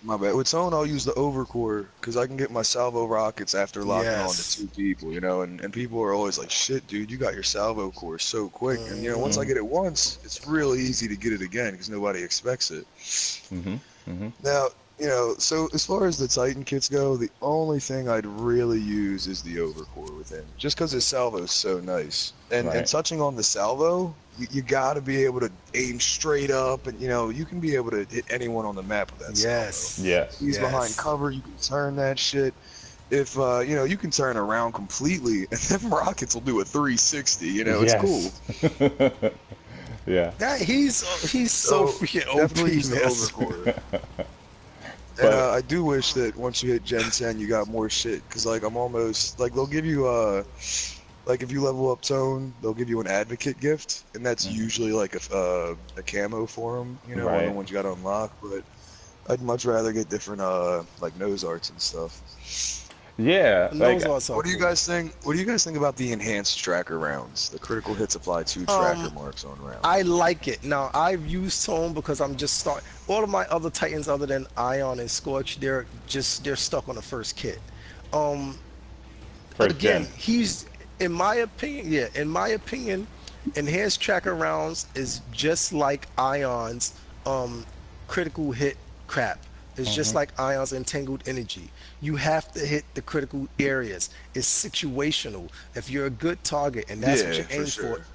My bad. With Tone, I'll use the overcore because I can get my salvo rockets after locking on to Yes. 2 people, you know, and people are always like, shit, dude, you got your salvo core so quick. And, you know, once I get it once, it's really easy to get it again because nobody expects it. Hmm. Hmm. Now, you know, so as far as the Titan kits go, the only thing I'd really use is the overcore with him, just because his salvo's so nice. And Right. touching on the salvo, you got to be able to aim straight up, and you know, you can be able to hit anyone on the map with that Yes. salvo. Yes. He's Yes. behind cover, you can turn that shit. If you know, you can turn around completely, and them rockets will do a 360. You know, it's cool. Yes. Yeah. That he's so freaking OP, definitely use the man. overcore. But- And I do wish that once you hit Gen 10, you got more shit. Because, like, I'm almost... Like, they'll give you, like, if you level up Tone, they'll give you an Advocate gift. And that's usually, like, a camo for them, you know, one of the Right. ones you gotta unlock. But I'd much rather get different, like, nose arts and stuff. Yeah. Like, Those also What do you cool. guys think? What do you guys think about the enhanced tracker rounds? The critical hits apply 2 tracker marks on rounds. I like it. Now I've used Tone because I'm just starting. All of my other Titans, other than Ion and Scorch, they're stuck on the first kit. But first again, gen. he's in my opinion, enhanced tracker rounds is just like Ion's critical hit crap. It's just like Ion's entangled energy. You have to hit the critical areas. It's situational. If you're a good target and that's what you for aim sure. for.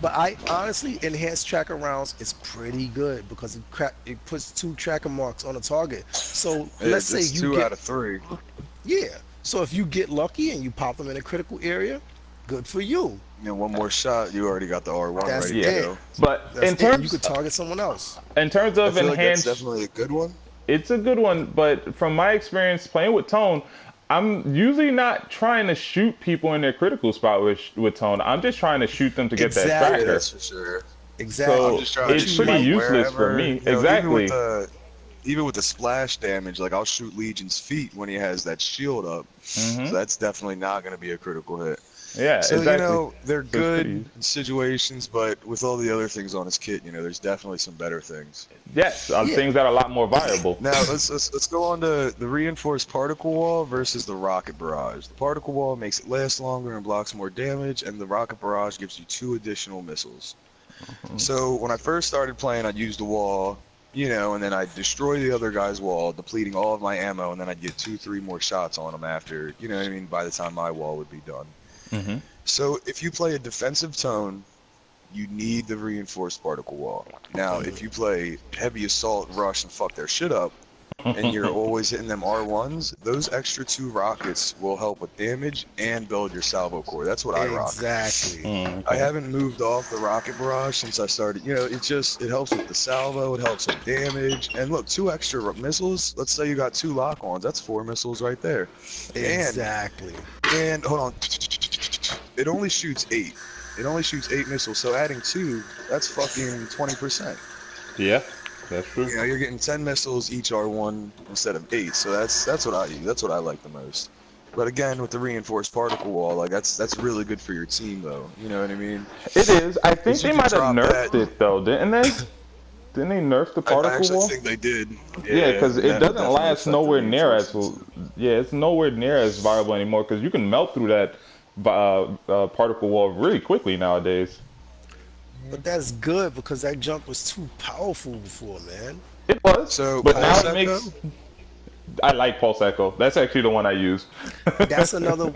But I honestly, enhanced tracker rounds is pretty good because it puts 2 tracker marks on a target. So let's say it's you 2 get out of 3. yeah. So if you get lucky and you pop them in a critical area, good for you. You know, one more shot, you already got the R1 That's ready Yeah. to it. go. But That's in it. And you terms could target someone else. in terms I of feel like that's enhanced, definitely a good one. it's a good one. But from my experience playing with Tone, I'm usually not trying to shoot people in their critical spot with Tone. I'm just trying to shoot them to get that Exactly. Yeah, tracker. that's for sure. Exactly. So I'm just trying to it's shoot pretty like useless for wherever, me. you know, Exactly. Even with the splash damage, like I'll shoot Legion's feet when he has that shield up. Mhm. So that's definitely not going to be a critical hit. Yeah, So, exactly. you know, they're So it's good pretty- in situations, but with all the other things on his kit, you know, there's definitely some better things. Yes, Yeah. things that are a lot more viable. Now, let's go on to the reinforced particle wall versus the rocket barrage. The particle wall makes it last longer and blocks more damage, and the rocket barrage gives you 2 additional missiles. So when I first started playing, I'd use the wall, you know, and then I'd destroy the other guy's wall, depleting all of my ammo, and then I'd get 2-3 more shots on him after, you know what I mean, by the time my wall would be done. Mhm. So if you play a defensive Tone, you need the reinforced particle wall. Now, if you play heavy assault, rush, and fuck their shit up, and you're always hitting them R1s, those extra 2 rockets will help with damage and build your salvo core. That's what I rock. Exactly. Mm, I okay. haven't moved off the rocket barrage since I started. You know, it helps with the salvo, it helps with damage. And look, 2 extra missiles, let's say you got 2 lock-ons, that's 4 missiles right there. Exactly. And hold on, it only shoots 8. It only shoots 8 missiles, so adding 2, that's fucking 20%. Yeah, that's true. You know, you're getting 10 missiles each R1 instead of 8, so that's what I use. That's what I like the most. But again, with the reinforced particle wall, like that's really good for your team, though. You know what I mean? It is. I think Because you they can might have drop nerfed that. it though, didn't they? Didn't they nerf the I particle actually wall? think they did. Yeah, because it that doesn't definitely last affected nowhere the near as reinforcements. yeah, it's nowhere near as viable anymore because you can melt through that particle wall really quickly nowadays. But that's good because that junk was too powerful before, man. It was, So, but now it Paul makes Secco? I like Pulse Echo. That's actually the one I use. That's another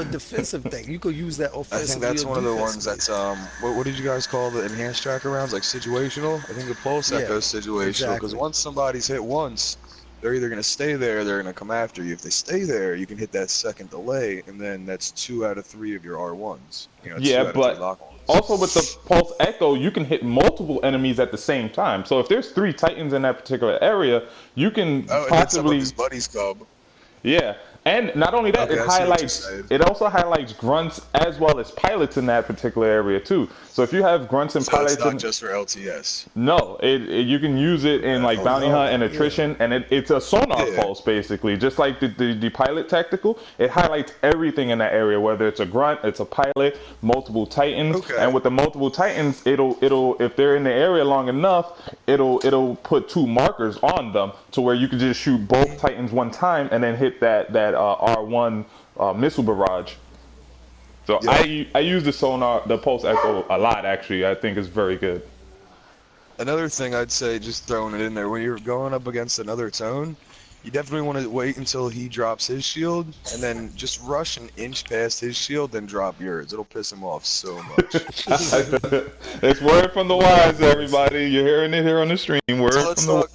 defensive thing. You could use that I think offensively that's or one of the ones defensively. that's what did you guys call the enhanced tracker rounds? Like situational? I think the pulse Yeah, echo is situational because exactly. once somebody's hit once, they're either gonna stay there, or they're gonna come after you. If they stay there, you can hit that second delay, and then that's 2 out of 3 of your R1s. You know, it's Yeah, 2 out of 3 but lock ons. also with the Pulse Echo, you can hit multiple enemies at the same time. So if there's 3 Titans in that particular area, you can Oh, and then some of possibly his buddies come. yeah, and not only that, Okay, it I see what you're highlights. saying. It also highlights grunts as well as pilots in that particular area too. So if you have grunts and So it's pilots not in, just for LTS. no, you can use it in Okay. like Oh bounty hunt no, and yeah. attrition, and it's a sonar Yeah. pulse basically, just like the pilot tactical. It highlights everything in that area, whether it's a grunt, it's a pilot, multiple titans, Okay. and with the multiple titans, it'll if they're in the area long enough, it'll put 2 markers on them to where you can just shoot both titans one time and then hit that R1 missile barrage. So Yep. I use the sonar, the pulse echo a lot actually. I think it's very good. Another thing I'd say, just throwing it in there, when you're going up against another tone, you definitely want to wait until he drops his shield, and then just rush an inch past his shield, then drop yours. It'll piss him off so much. It's word from the wise, everybody. You're hearing it here on the stream. Word So let's from the talk.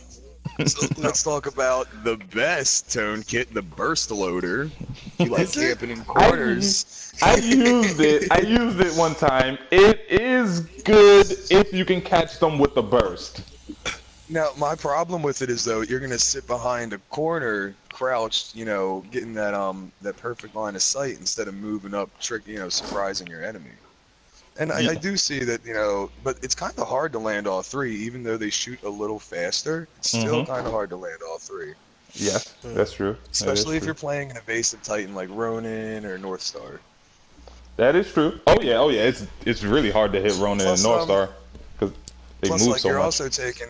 So let's talk about the best tone kit, the burst loader. You like Is it? camping in corners. I used it. I used it one time. It is good if you can catch them with the burst. Now, my problem with it is though, you're gonna sit behind a corner, crouched, getting that perfect line of sight instead of moving up, surprising your enemy. And I do see that, but it's kind of hard to land all 3, even though they shoot a little faster. It's still kind of hard to land all 3, Yes, that's true. especially if you're playing an evasive Titan like Ronin or North Star. That is true. Oh yeah. It's really hard to hit Ronin and Plus, North Star because they Plus, move like so you're much. also taking,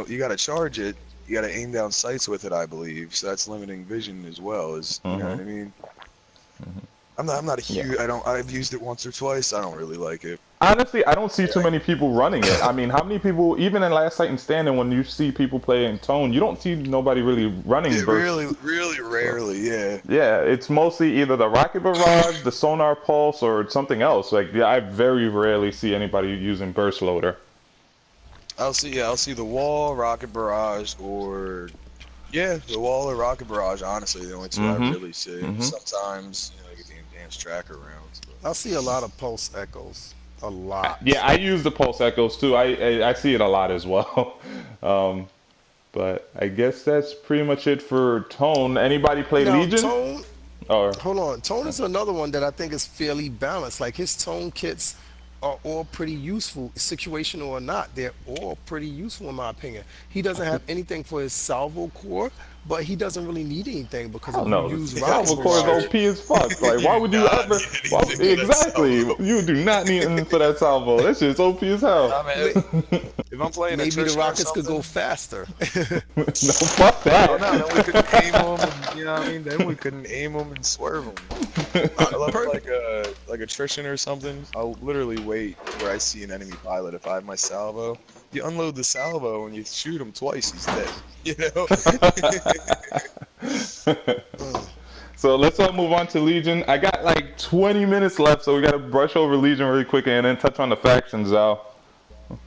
you got to charge it. You got to aim down sights with it, I believe. So that's limiting vision as well. You know what I mean? I'm not a huge. I've used it once or twice. I don't really like it. Honestly, I don't see too many people running it. I mean, how many people, even in Last Titan Standing, when you see people play in Tone, you don't see nobody really running It burst. really, really rarely, yeah. Yeah, it's mostly either the Rocket Barrage, the Sonar Pulse, or something else. Like, yeah, I very rarely see anybody using Burst Loader. I'll see the wall, Rocket Barrage, or the wall or Rocket Barrage. Honestly, the only 2 I really see. Sometimes, you get the advanced tracker rounds. But. I see a lot of pulse echoes. A lot. Yeah, I use the Pulse Echoes too. I see it a lot as well. But I guess that's pretty much it for Tone. Anybody play Now, Legion? Tone, Or hold on. Tone is another one that I think is fairly balanced. Like his tone kits are all pretty useful, situational or not. They're all pretty useful in my opinion. He doesn't have anything for his salvo core, but he doesn't really need anything because I if don't know. you use The rocket salvo core is barrage, OP as fuck. Like, why would you Nah, ever? dude, Why, anything for that exactly. salvo. You do not need anything for that salvo. That shit's OP as hell. If I'm playing maybe the attrition or rockets could go something- faster. No, fuck that. Oh, no, then we couldn't aim them, and, you know what I mean? Then we couldn't aim them and swerve them. I love it like attrition or something. I'll literally wait where I see an enemy pilot. If I have my salvo, you unload the salvo and you shoot him twice, he's dead. You know? So let's move on to Legion. I got like 20 minutes left, so we got to brush over Legion really quick and then touch on the factions, Al.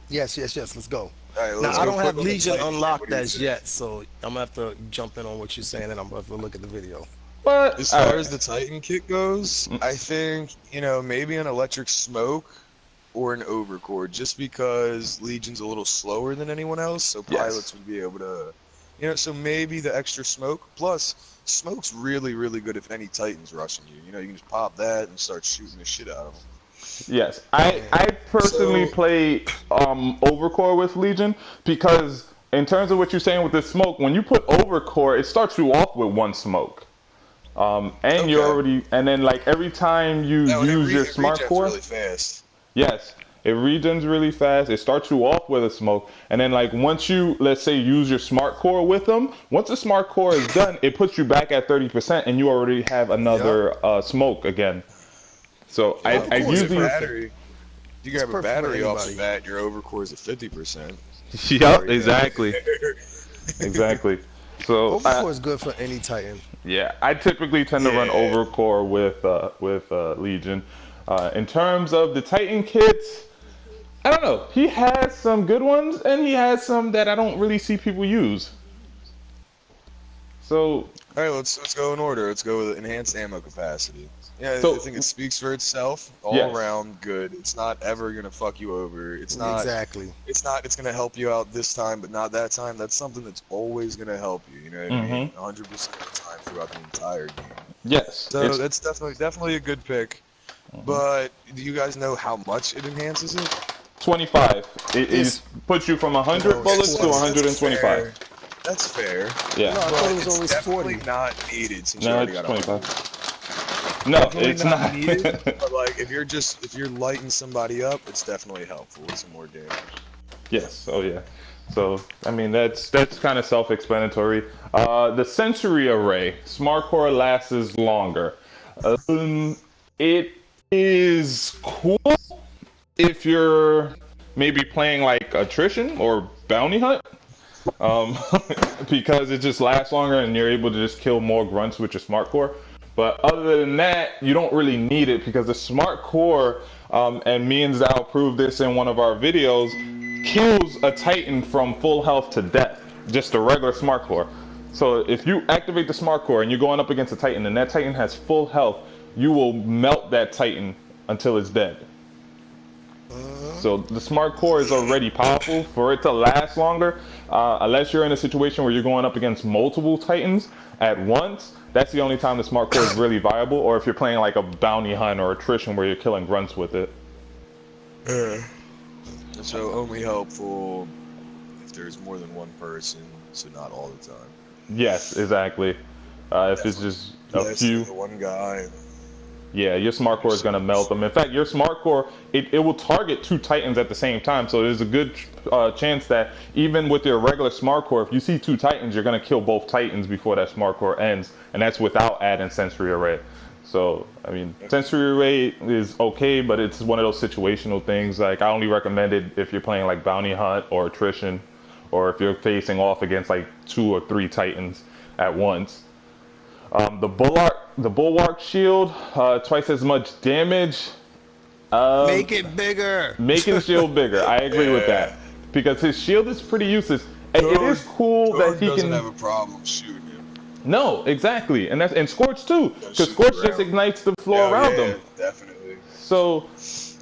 Yes, let's go. All right, Now let's I go don't have quick on the Legion Titan. unlocked What do you as say? yet, so I'm gonna have to jump in on what you're saying, and I'm gonna have to look at the video. But As far as the Titan kit goes, I think, maybe an electric smoke or an overcord, just because Legion's a little slower than anyone else, so pilots would be able to, so maybe the extra smoke. Plus, smoke's really, really good if any Titan's rushing you. You can just pop that and start shooting the shit out of them. yes, I personally play Overcore with Legion because in terms of what you're saying with the smoke, when you put Overcore, it starts you off with 1 smoke. And you're already, and then like every time you use your smart core, really fast. yes, it regens really fast. It starts you off with a smoke, and then like once you, let's say, use your smart core with them, once the smart core is done, it puts you back at 30%, and you already have another smoke again. So I use these. Battery. You grab a perfect battery for off the anybody. bat, your overcore is at 50%. Yep, exactly. Exactly. So Overcore is good for any Titan. yeah, I typically tend to run overcore with Legion. In terms of the Titan kits, I don't know. He has some good ones, and he has some that I don't really see people use. So, All right, let's go in order. Let's go with enhanced ammo capacity. Yeah, So- I think it speaks for itself. All Yes. around good. It's not ever gonna fuck you over. It's not. Exactly. It's not. It's gonna help you out this time, but not that time. That's something that's always gonna help you. You know what I mean? 100% of the time throughout the entire game. yes. So it's- that's definitely a good pick. But do you guys know how much it enhances it? 25. It puts you from 100 No, bullets to that's 125. That's fair. Yeah. No, I But thought it was it's always definitely 40. not needed since you No, already it's got 25. No, Definitely it's not not. needed. But like, if you're lighting somebody up, it's definitely helpful with some more damage. Yes. Oh yeah. So I mean that's kind of self-explanatory. The sensory array, smart core lasts longer. It is cool if you're maybe playing like attrition or bounty hunt, because it just lasts longer and you're able to just kill more grunts with your smart core. But other than that, you don't really need it because the smart core, and me and Zal proved this in one of our videos, kills a Titan from full health to death. Just a regular smart core. So if you activate the smart core and you're going up against a Titan and that Titan has full health, you will melt that Titan until it's dead. So the smart core is already powerful. For it to last longer, unless you're in a situation where you're going up against multiple Titans at once, that's the only time the smart core is really viable, or if you're playing like a bounty hunt or attrition where you're killing grunts with it. So only helpful if there's more than one person, so not all the time. Yes, exactly. If it's just a Less few, than the one guy. yeah, your smart core is going to melt them. In fact, your smart core, it will target two Titans at the same time, so there's a good chance that even with your regular smart core, if you see two Titans, you're going to kill both Titans before that smart core ends, and that's without adding sensory array. So, I mean, sensory array is okay, but it's one of those situational things. Like, I only recommend it if you're playing like bounty hunt or attrition, or if you're facing off against like 2 or 3 Titans at once. The bulwark shield, twice as much damage. Make it bigger. Making the shield bigger. I agree with that because his shield is pretty useless. And it is cool that he doesn't can. have a problem shooting him. No, exactly, and Scorch too, because Scorch just ignites the floor around them. Definitely. So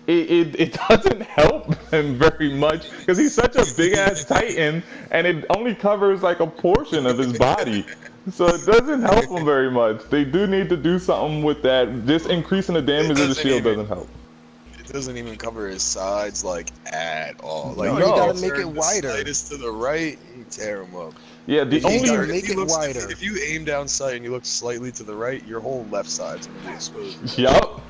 it doesn't help him very much because he's such a big ass Titan, and it only covers like a portion of his body. So it doesn't help him very much. They do need to do something with that. Just increasing the damage of the shield doesn't help. It doesn't even cover his sides like at all. Like No, you gotta turn make it the wider. slightest to the right, you tear him up. Yeah, the If you only start- make if he it looks- wider. If you aim down sight and you look slightly to the right, your whole left side's gonna be exposed. Yup.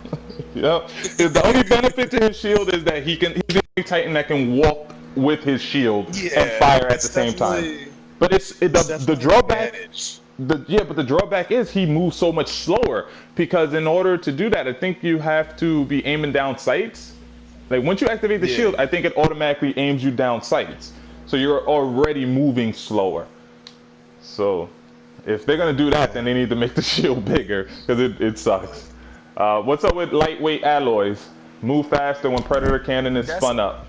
Yup. The only benefit to his shield is that he's the only Titan that can walk with his shield and fire at the same time. But the drawback. But the drawback is he moves so much slower because in order to do that, I think you have to be aiming down sights. Like once you activate the shield, I think it automatically aims you down sights. So you're already moving slower. So if they're gonna do that, then they need to make the shield bigger because it sucks. What's up with lightweight alloys? Move faster when Predator cannon is spun up.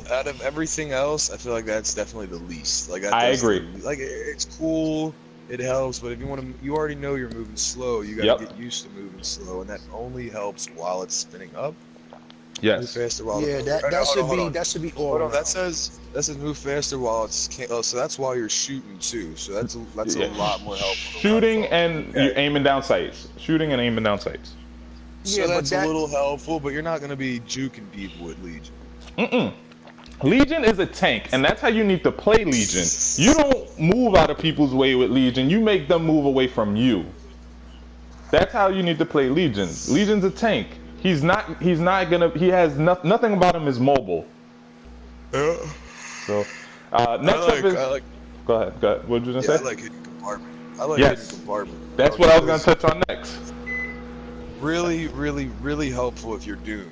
Out of everything else, I feel like that's definitely the least. Like I agree. Like it's cool, it helps, but if you want to, you already know you're moving slow. You gotta get used to moving slow, and that only helps while it's spinning up. Move Yes. faster while Yeah, that should be all. Hold on, that says move faster while it's so that's while you're shooting too. So that's a lot more helpful. Shooting and you're aiming down sights. Shooting and aiming down sights. So Yeah, but that's a little helpful, but you're not gonna be juking people with Legion. Legion is a tank, and that's how you need to play Legion. You don't move out of people's way with Legion. You make them move away from you. That's how you need to play Legion. Legion's a tank. He has nothing about him is mobile. Yeah. So, next up is. Go ahead. What did you gonna say? I like hidden compartment. Hidden compartment. That's what I was gonna touch on next. Really, really, really helpful if you're doomed,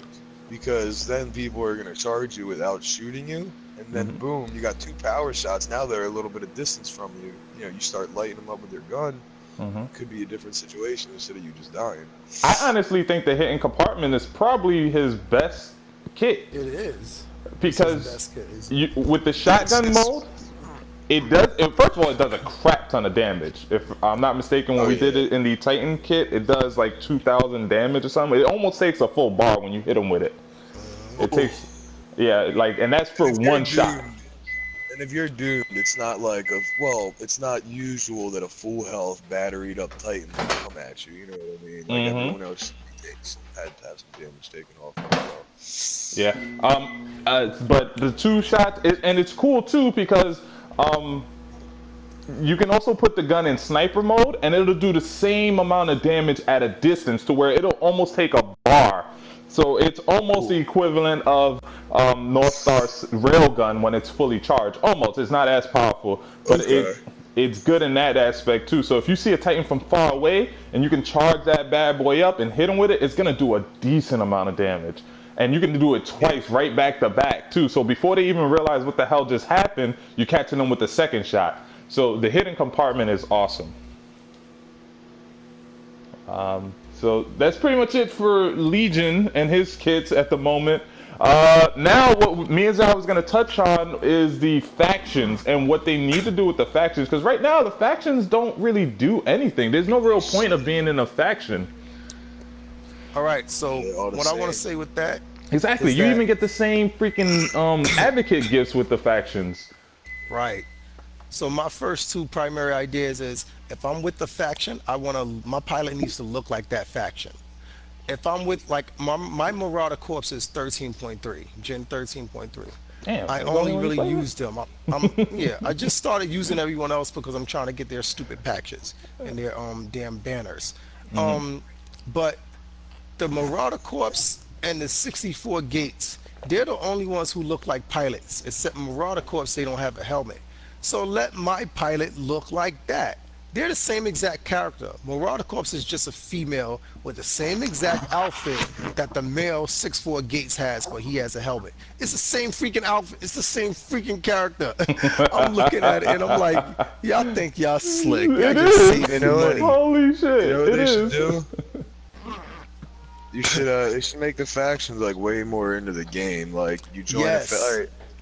because then people are gonna charge you without shooting you, and then boom, you got 2 power shots. Now they're a little bit of distance from you. You know, you start lighting them up with your gun. Could be a different situation instead of you just dying. I honestly think the hidden compartment is probably his best kit. It is. Because with the shotgun mode, it does. First of all, it does a crap ton of damage. If I'm not mistaken, when we did it in the Titan kit, it does like 2,000 damage or something. It almost takes a full bar when you hit him with it. It takes, yeah, like, and that's for one shot. And if you're doomed, it's not like it's not usual that a full health, batteried up Titan will come at you. You know what I mean? Like everyone else had to have some damage taken off as well. Yeah. But the 2 shots, and it's cool too because you can also put the gun in sniper mode, and it'll do the same amount of damage at a distance to where it'll almost take a bar. So it's almost the equivalent of North Star's railgun when it's fully charged. Almost. It's not as powerful, but it's good in that aspect too. So if you see a Titan from far away and you can charge that bad boy up and hit him with it, it's going to do a decent amount of damage. And you can do it twice right back to back too. So before they even realize what the hell just happened, you're catching them with the second shot. So the hidden compartment is awesome. So that's pretty much it for Legion and his kits at the moment. Now what me and Zai was going to touch on is the factions and what they need to do with the factions. Because right now the factions don't really do anything. There's no real point of being in a faction. All right, so what I want to say with that. Exactly. You even get the same freaking advocate gifts with the factions. Right. So my first 2 primary ideas is if I'm with the faction, my pilot needs to look like that faction. If I'm with like my Marauder Corps is 13.3, Gen 13.3. Damn, I only really used them. I just started using everyone else because I'm trying to get their stupid patches and their damn banners. But the Marauder Corps and the 64 Gates, they're the only ones who look like pilots. Except Marauder Corps, they don't have a helmet. So let my pilot look like that. They're the same exact character. Marauder Corps is just a female with the same exact outfit that the male 6'4" Gates has, but he has a helmet. It's the same freaking outfit. It's the same freaking character. I'm looking at it and I'm like, y'all think y'all slick. Y'all just saving money. Holy shit. You know what they should do? They should make the factions like way more into the game. Like you join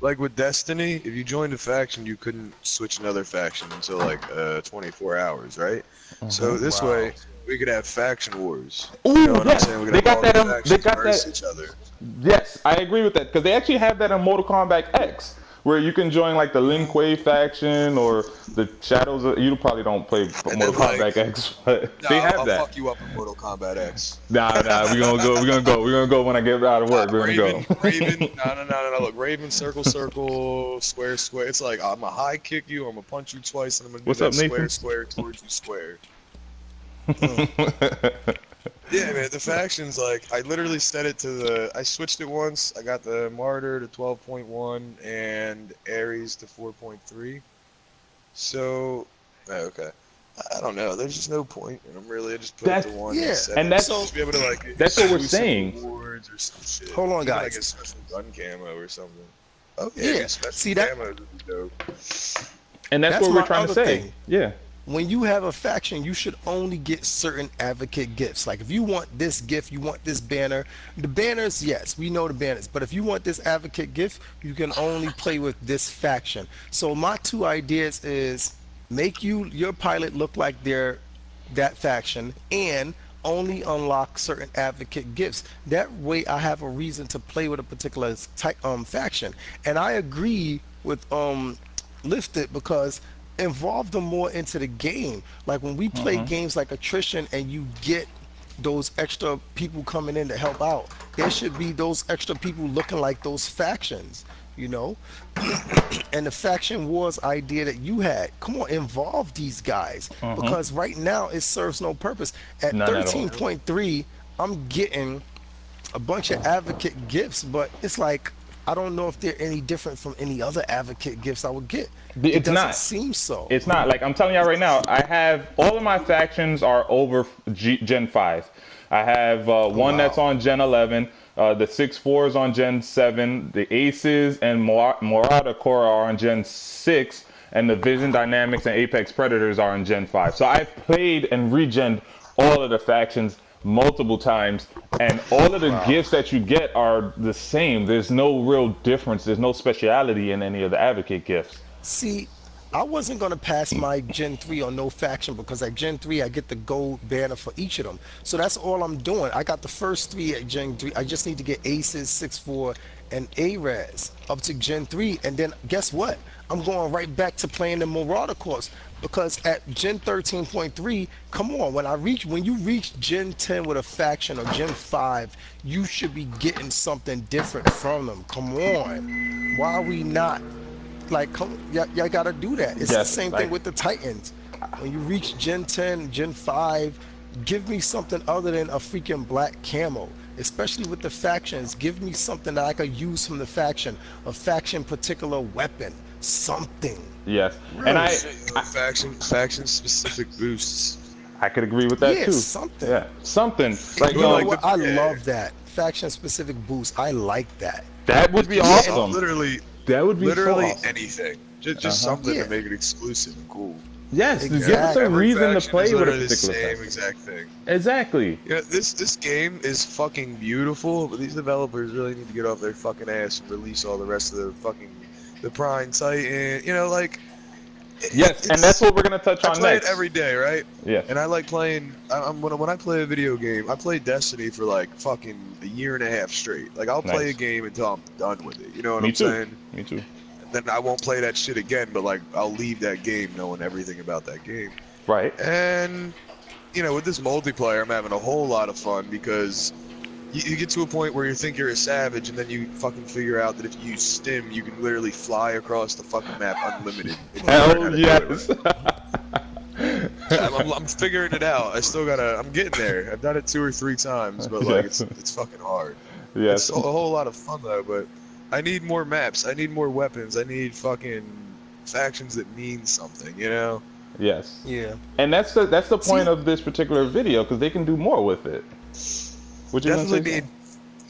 like with Destiny, if you joined a faction, you couldn't switch another faction until like 24 hours, right? So this way, we could have faction wars. Ooh, you know what I'm saying? We could have all the they got versus that. each other. Yes, I agree with that because they actually have that in Mortal Kombat X, where you can join like the Lin Kuei faction or the Shadows of. You probably don't play Mortal Kombat X, but they have that. I'll fuck you up in Mortal Kombat X. Nah, we're gonna go when I get out of work. We're gonna go. Raven, no. Look, Raven, circle, square. It's like I'm gonna high kick you, I'm gonna punch you twice, and I'm gonna do that square towards you square. Yeah, man, the factions, like, I literally set it to I switched it once. I got the Martyr to 12.1 and Ares to 4.3. So, okay. I don't know. There's just no point in them, really. I just put it to 1. Yeah, and that's to be able to, like, that's what we're saying. Awards or some shit. Hold on, guys. Like a special gun camo or something. Oh, yeah. See that? Camo would be dope. And that's what we're trying to say. Yeah. When you have a faction, you should only get certain advocate gifts. Like if you want this gift, you want this banner. The banners, yes, we know the banners. But if you want this advocate gift, you can only play with this faction. So my 2 ideas is make your pilot look like they're that faction and only unlock certain advocate gifts. That way I have a reason to play with a particular faction. And I agree with Lifted because involve them more into the game. Like when we play games like Attrition and you get those extra people coming in to help out, there should be those extra people looking like those factions, you know? And the faction wars idea that you had, come on, involve these guys because right now it serves no purpose. At 13.3, I'm getting a bunch of advocate gifts, but it's like I don't know if they're any different from any other advocate gifts I would get. It doesn't seem so. It's not. Like I'm telling y'all right now, I have all of my factions are over Gen 5. I have one that's on Gen 11. The 6-4 is on Gen 7. The Aces and Morata Core are on Gen 6. And the Vision Dynamics and Apex Predators are on Gen 5. So I've played and regened all of the factions multiple times, and all of the gifts that you get are the same. There's no real difference. There's no speciality in any of the Advocate gifts. See, I wasn't going to pass my Gen 3 on no faction because at Gen 3 I get the gold banner for each of them. So that's all I'm doing. I got the first 3 at Gen 3. I just need to get Aces, 6-4, and A-Raz up to Gen 3. And then guess what? I'm going right back to playing the Marauder course because at Gen 13.3, come on, when you reach Gen 10 with a faction or Gen 5, you should be getting something different from them. Come on. Why are we not? Like, y'all gotta do that. It's the same thing with the Titans. When you reach Gen 10, Gen 5, give me something other than a freaking black camo. Especially with the factions, give me something that I could use from the faction. A faction particular weapon. Something. Yes. Really? And faction specific boosts. I could agree with that too. Something. Yeah, something. Like, you know what? I love that. Faction specific boost. I like that. That would be awesome. Literally. That would be literally so awesome. Anything. Just something to make it exclusive and cool. Yes, exactly. Give us a reason to play with a particular same exact thing. Exactly. Yeah, this game is fucking beautiful, but these developers really need to get off their fucking ass and release all the rest of the Prime Titan. You know, like. Yes, and that's what we're gonna touch on next. I play it every day, right? Yeah. And I like playing. When I play a video game, I play Destiny for like fucking a year and a half straight. Like I'll play a game until I'm done with it. You know what I'm saying? Me too. Then I won't play that shit again, but like I'll leave that game knowing everything about that game. Right. And you know, with this multiplayer, I'm having a whole lot of fun because you get to a point where you think you're a savage, and then you fucking figure out that if you use stim, you can literally fly across the fucking map unlimited. Hell yes. I'm figuring it out. I'm getting there. I've done it 2 or 3 times, but like it's fucking hard. Yes. It's a whole lot of fun though, but I need more maps. I need more weapons. I need fucking factions that mean something, you know? Yes. Yeah. And that's the point of this particular video, because they can do more with it. Would you definitely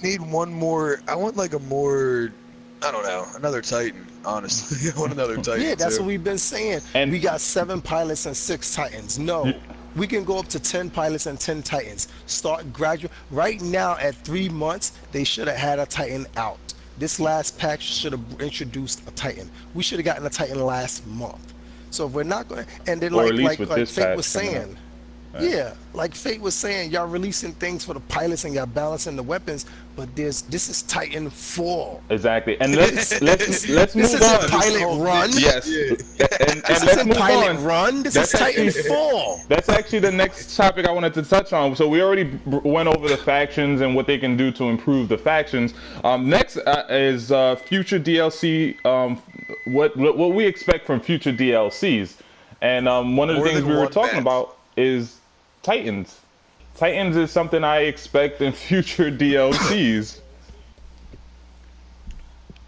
need one more? I want like a more, I don't know, another Titan. Honestly, I want another Titan. Yeah, that's too. what we've been saying. And we got 7 pilots and 6 Titans. No. We can go up to 10 pilots and 10 Titans. Start gradual. Right now, at 3 months, they should have had a Titan out. This last patch should have introduced a Titan. We should have gotten a Titan last month. So if we're not going to, and then like Fate was saying, yeah, like Fate was saying, y'all releasing things for the pilots and y'all balancing the weapons, but this is Titanfall. Exactly, and let's move on. This is a pilot run. Yes, and let's move on. Run. This is Titanfall. That's actually the next topic I wanted to touch on. So we already went over the factions and what they can do to improve the factions. Next is future DLC. What we expect from future DLCs, and one of the things we were talking about is Titans. Titans is something I expect in future DLCs.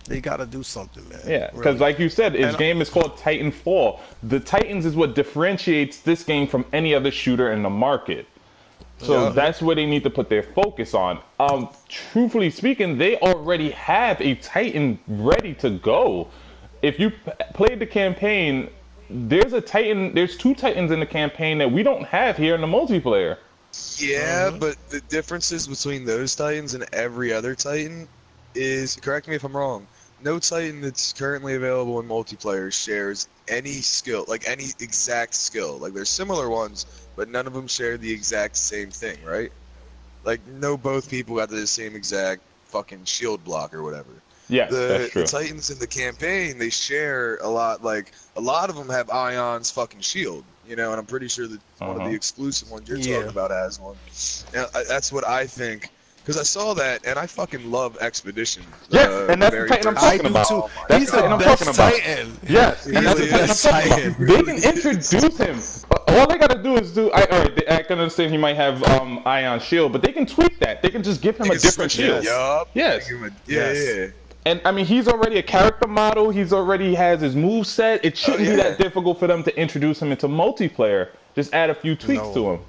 They gotta do something, man. Yeah, because like you said, this game is called Titanfall. The Titans is what differentiates this game from any other shooter in the market. So that's where they need to put their focus on. Truthfully speaking, they already have a Titan ready to go. If you played the campaign, there's 2 Titans in the campaign that we don't have here in the multiplayer. Yeah, but the differences between those Titans and every other Titan is, correct me if I'm wrong, no Titan that's currently available in multiplayer shares any skill, like any exact skill. Like there's similar ones, but none of them share the exact same thing, right? Like both people got the same exact fucking shield block or whatever. Yes, that's true. The Titans in the campaign, they share a lot. Like a lot of them have Ion's fucking shield, you know, and I'm pretty sure that one of the exclusive ones you're talking about has one. Now, that's what I think, because I saw that and I fucking love Expedition. Yes, and that's the Titan I'm talking about. Too. That's the Titan I'm talking about. Titan. Yes, and that's the Titan I'm talking about. They can introduce him. All they gotta do is do. I can understand he might have Ion shield, but they can tweak that. They can just give him a different shield. Yes. Yeah. And I mean, he's already a character model. He's already has his move set. It shouldn't be that difficult for them to introduce him into multiplayer. Just add a few tweaks to him.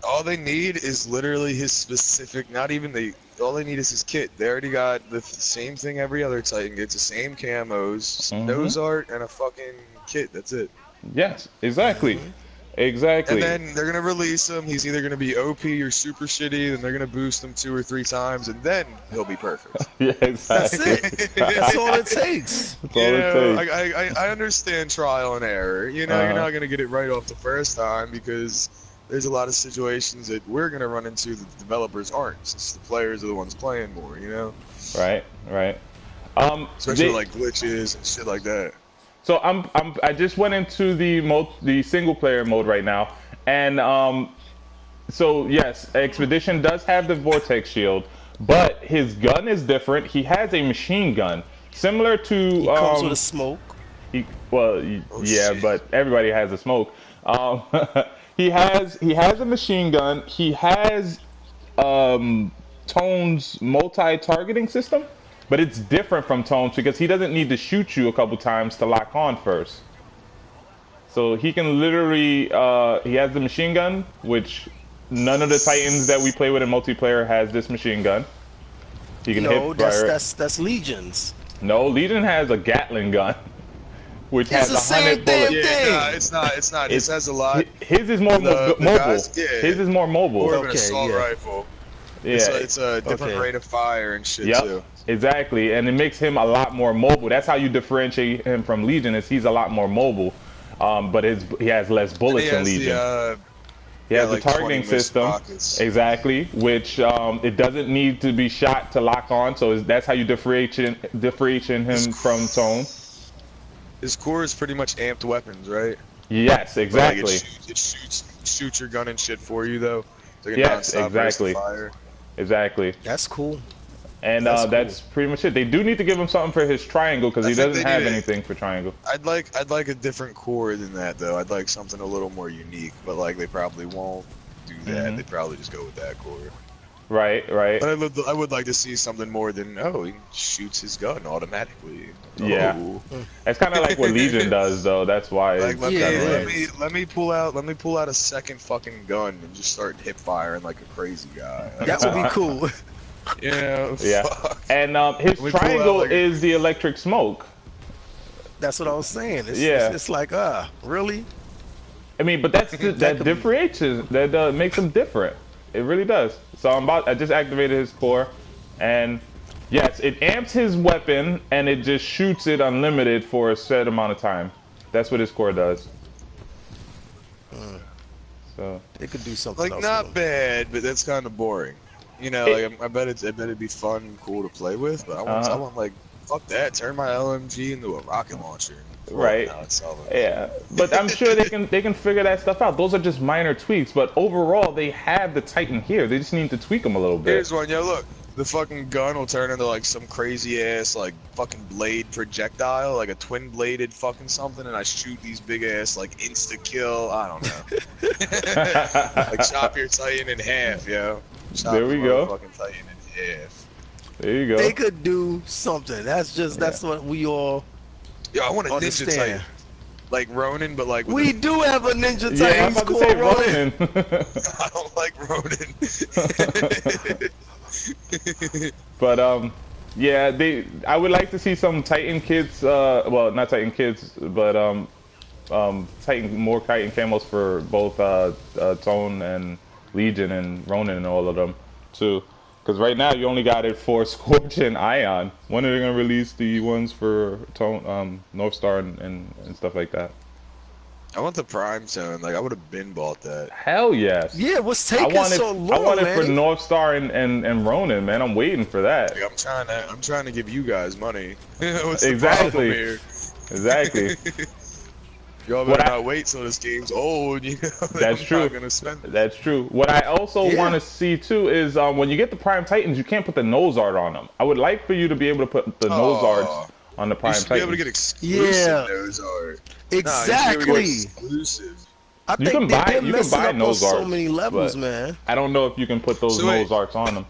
All they need is literally his specific. Not even the. All they need is his kit. They already got the same thing every other Titan gets. The same camos, some nose art, and a fucking kit. That's it. Yes, exactly. Exactly. And then they're gonna release him. He's either gonna be OP or super shitty. Then they're gonna boost him 2 or 3 times, and then he'll be perfect. Yeah, That's exactly. it. That's all it takes. That's all it takes. I understand trial and error. You know, you're not gonna get it right off the first time because there's a lot of situations that we're gonna run into that the developers aren't, since the players are the ones playing more. You know. Right. Right. Especially like glitches and shit like that. So I just went into the single player mode right now, and so yes, Expedition does have the vortex shield, but his gun is different. He has a machine gun similar to. He comes with a smoke. Yeah, but everybody has a smoke. He has a machine gun. He has Tone's multi-targeting system. But it's different from Tone's because he doesn't need to shoot you a couple times to lock on first. So he can literally, he has the machine gun, which none of the Titans that we play with in multiplayer has this machine gun. He can hit fire. That's Legions. No, Legion has a Gatling gun, which has 100 bullets. Yeah, no, it's not. It has a lot. His is more mobile. Guys, yeah. His is more mobile. More of an assault rifle. Yeah, it's a different rate of fire and shit too. Exactly, and it makes him a lot more mobile. That's how you differentiate him from Legion. Is he's a lot more mobile, but he has less bullets than Legion. He has the targeting system, exactly, which it doesn't need to be shot to lock on. So that's how you differentiate him from Tone. His core is pretty much amped weapons, right? Yes, exactly. Like it shoots your gun and shit for you though. Yes, exactly. Exactly. That's cool. And that's pretty much it. They do need to give him something for his triangle because he doesn't have anything for triangle. I'd like a different core than that though. I'd like something a little more unique, but like they probably won't do that. They'd probably just go with that core. Right. But I would like to see something more than he shoots his gun automatically. Yeah, it's kind of like what Legion does though. That's why. Like, let me pull out a second fucking gun and just start hip firing like a crazy guy. That would be cool. Yeah. Fuck. And his triangle is the electric smoke. That's what I was saying. It's like really. I mean, but that differentiates. That makes him different. It really does. So I just activated his core, and yes, it amps his weapon and it just shoots it unlimited for a set amount of time. That's what his core does. So it could do something like else not bad, but that's kind of boring. You know, I bet it'd be fun and cool to play with, but I want like fuck that. Turn my LMG into a rocket launcher. Right. Yeah, but I'm sure they can figure that stuff out. Those are just minor tweaks, but overall they have the Titan here. They just need to tweak them a little bit. Here's one. Yo, look. The fucking gun will turn into like some crazy ass like fucking blade projectile, like a twin bladed fucking something, and I shoot these big ass like insta kill. I don't know. Like chop your Titan in half, yo. There we go. Fucking Titan in half. There you go. They could do something. That's what we all. Yo, I want a understand. Ninja Titan. Like Ronin, but like we do have a Ninja Titan. Yeah, I'm about to say Ronin. I don't like Ronin. But yeah, I would like to see some Titan kids. Well, not Titan kids, but more Titan camos for both Tone and Legion and Ronin and all of them too. Because right now you only got it for Scorch and Ion. When are they gonna release the ones for Tone, North Star and stuff like that? I want the Prime Tone. Like I would have been bought that. Hell yes. Yeah, what's taking so long, I want it man? for North Star and Ronin, man. I'm waiting for that. Like, I'm trying to give you guys money. What's Exactly. the problem here? Exactly. Y'all better not wait till this game's old. You know? That's true. Not gonna spend it. That's true. What I also want to see too is when you get the Prime Titans, you can't put the nose art on them. I would like for you to be able to put the nose arts on the Prime Titans. Be able to get exclusive nose art. Exactly. Nah, exclusive. I think you can buy nose arts. So many levels, man. I don't know if you can put those nose arts on them.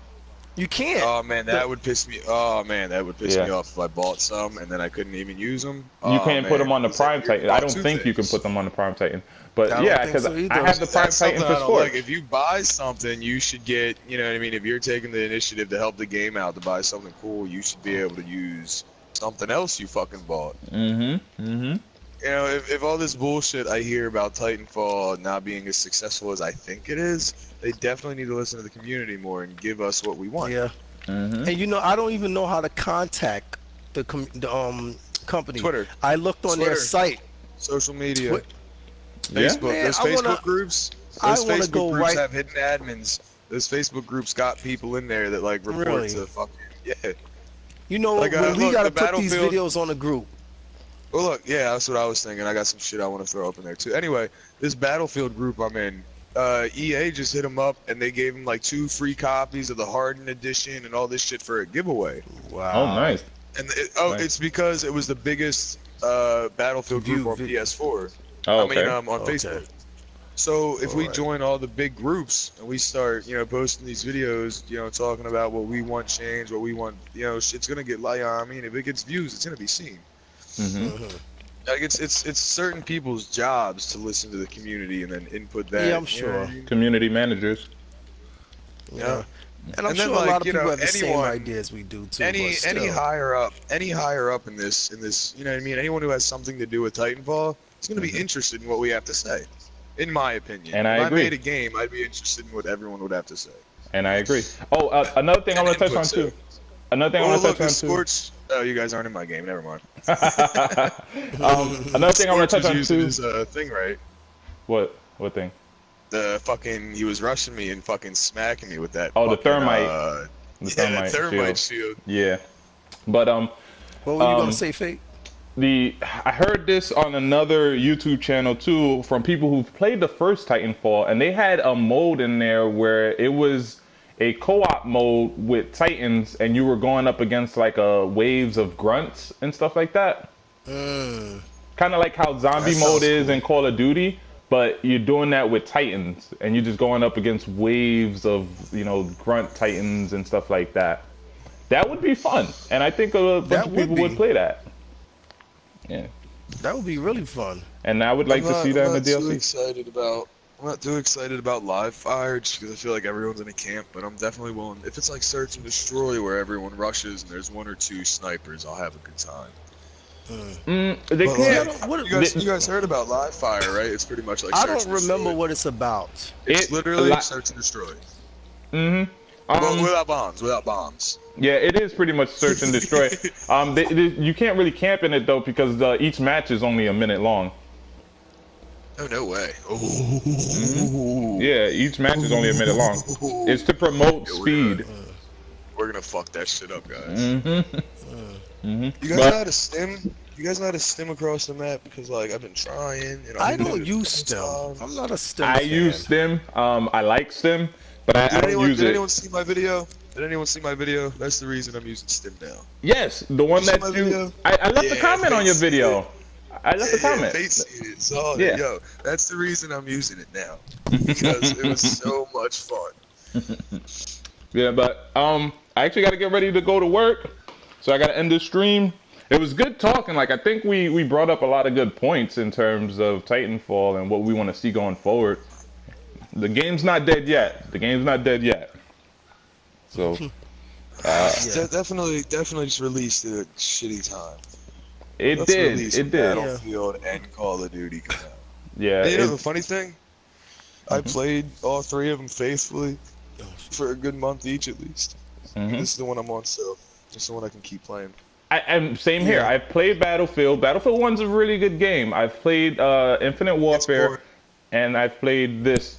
You can't. Oh man, that would piss me. Oh man, that would piss Yeah. me off if I bought some and then I couldn't even use them. You Oh can't put man, them on the because then Prime you're Titan. I about don't two think you can things. put them on the Prime Titan. But I don't yeah, think because so I either. have the Prime That's Titan something for I don't like. Scorch. If you buy something, you should get, you know what I mean? If you're taking the initiative to help the game out, to buy something cool, you should be able to use something else you fucking bought. Mm-hmm. Mm-hmm. You know, if all this bullshit I hear about Titanfall not being as successful as I think it is, they definitely need to listen to the community more and give us what we want. Yeah. Mm-hmm. And you know, I don't even know how to contact the company. Twitter. I looked on their Twitter. site. Social media. What? Yeah. Facebook. Man, Those I Facebook wanna- groups. I Those wanna Facebook go groups right- have hidden admins. Those Facebook groups got people in there that like report Really? to fucking yeah. You know, Like, when we look, gotta the put these Battlefield- videos on the group. Well, look, yeah, that's what I was thinking. I got some shit I want to throw up in there too. Anyway, this Battlefield group I'm in, EA just hit them up and they gave them like 2 free copies of the Hardened edition and all this shit for a giveaway. Wow. Oh, nice. And Nice. it's because it was the biggest Battlefield group on PS4. Oh, I okay. mean, on Okay. Facebook. So if we Alright. join all the big groups and we start, you know, posting these videos, you know, talking about what we want changed, what we want, you know, it's gonna get like, I mean, if it gets views, it's gonna be seen. Mm-hmm. Like it's certain people's jobs to listen to the community and then input that. Yeah, I'm you know what I sure. mean? Community managers. Yeah. And I'm And then, sure a like, lot of you people know, have the same anyone- ideas we do too. Any but still. any higher up in this, you know what I mean? Anyone who has something to do with Titanfall is gonna be interested in what we have to say, in my opinion. And I if agree. I made a game, I'd be interested in what everyone would have to say. And I agree. Oh, another thing I want to touch on Inputs, too. Another thing I Oh, want to look, touch on the too. Scorch. Oh, you guys aren't in my game. Never mind. Another thing I want to touch Scorch was on using too. his thing right. What thing? The fucking he was rushing me and fucking smacking me with that. Oh, the fucking, thermite. The The thermite shield. shield. Yeah. But What were you um, gonna say, Fate? I heard this on another YouTube channel too from people who played the first Titanfall, and they had a mode in there where it was a co-op mode with Titans, and you were going up against like waves of grunts and stuff like that. Kind of like how zombie That mode sounds is cool. in Call of Duty, but you're doing that with Titans, and you're just going up against waves of, you know, grunt Titans and stuff like that. That would be fun, and I think a bunch That of would people be. would play that. Yeah, That would be really fun. and I would like to see that in the DLC. I'm not too excited about live fire just because I feel like everyone's in a camp, but I'm definitely willing. If it's like search and destroy where everyone rushes and there's 1 or 2 snipers, I'll have a good time. They But, can't. like, you guys heard about live fire, right? It's pretty much like I search don't and remember destroy. what it's about. It's It- literally li- search and destroy. Mm-hmm. Well, without bombs. Yeah, it is pretty much search and destroy. You can't really camp in it though because each match is only a minute long. Oh, no way. Yeah, each match is only a minute long. It's to promote Yeah, speed. We're gonna fuck that shit up, guys. Mm-hmm. You guys But- know how to stim? You guys know how to stim across the map? Because like I've been trying. You know, I I've been don't doing it use a STEM. couple times. I'm not a STEM. I fan. use Stim. I like Stim, but I don't use Did it. anyone see my video? Did anyone see my video? That's the reason I'm using stim now. Yes, the one You see that my you. video? I left a Yeah, comment on your thanks. video. I left a comment. They seen it, saw it. Yeah. Yo, that's the reason I'm using it now. Because it was so much fun. Yeah, but I actually got to get ready to go to work, so I got to end this stream. It was good talking. Like I think we brought up a lot of good points in terms of Titanfall and what we want to see going forward. The game's not dead yet. The game's not dead yet. So Definitely just released at a shitty time. it Let's did. release It did. Battlefield and Call of Duty come out. Yeah. And you know it- the funny thing? I played all 3 of them faithfully for a good month each at least. mhm. This is the one I'm on, so this is the one I can keep playing. And same here. I've played Battlefield. Battlefield 1's a really good game. I've played Infinite Warfare, boring. and I've played this.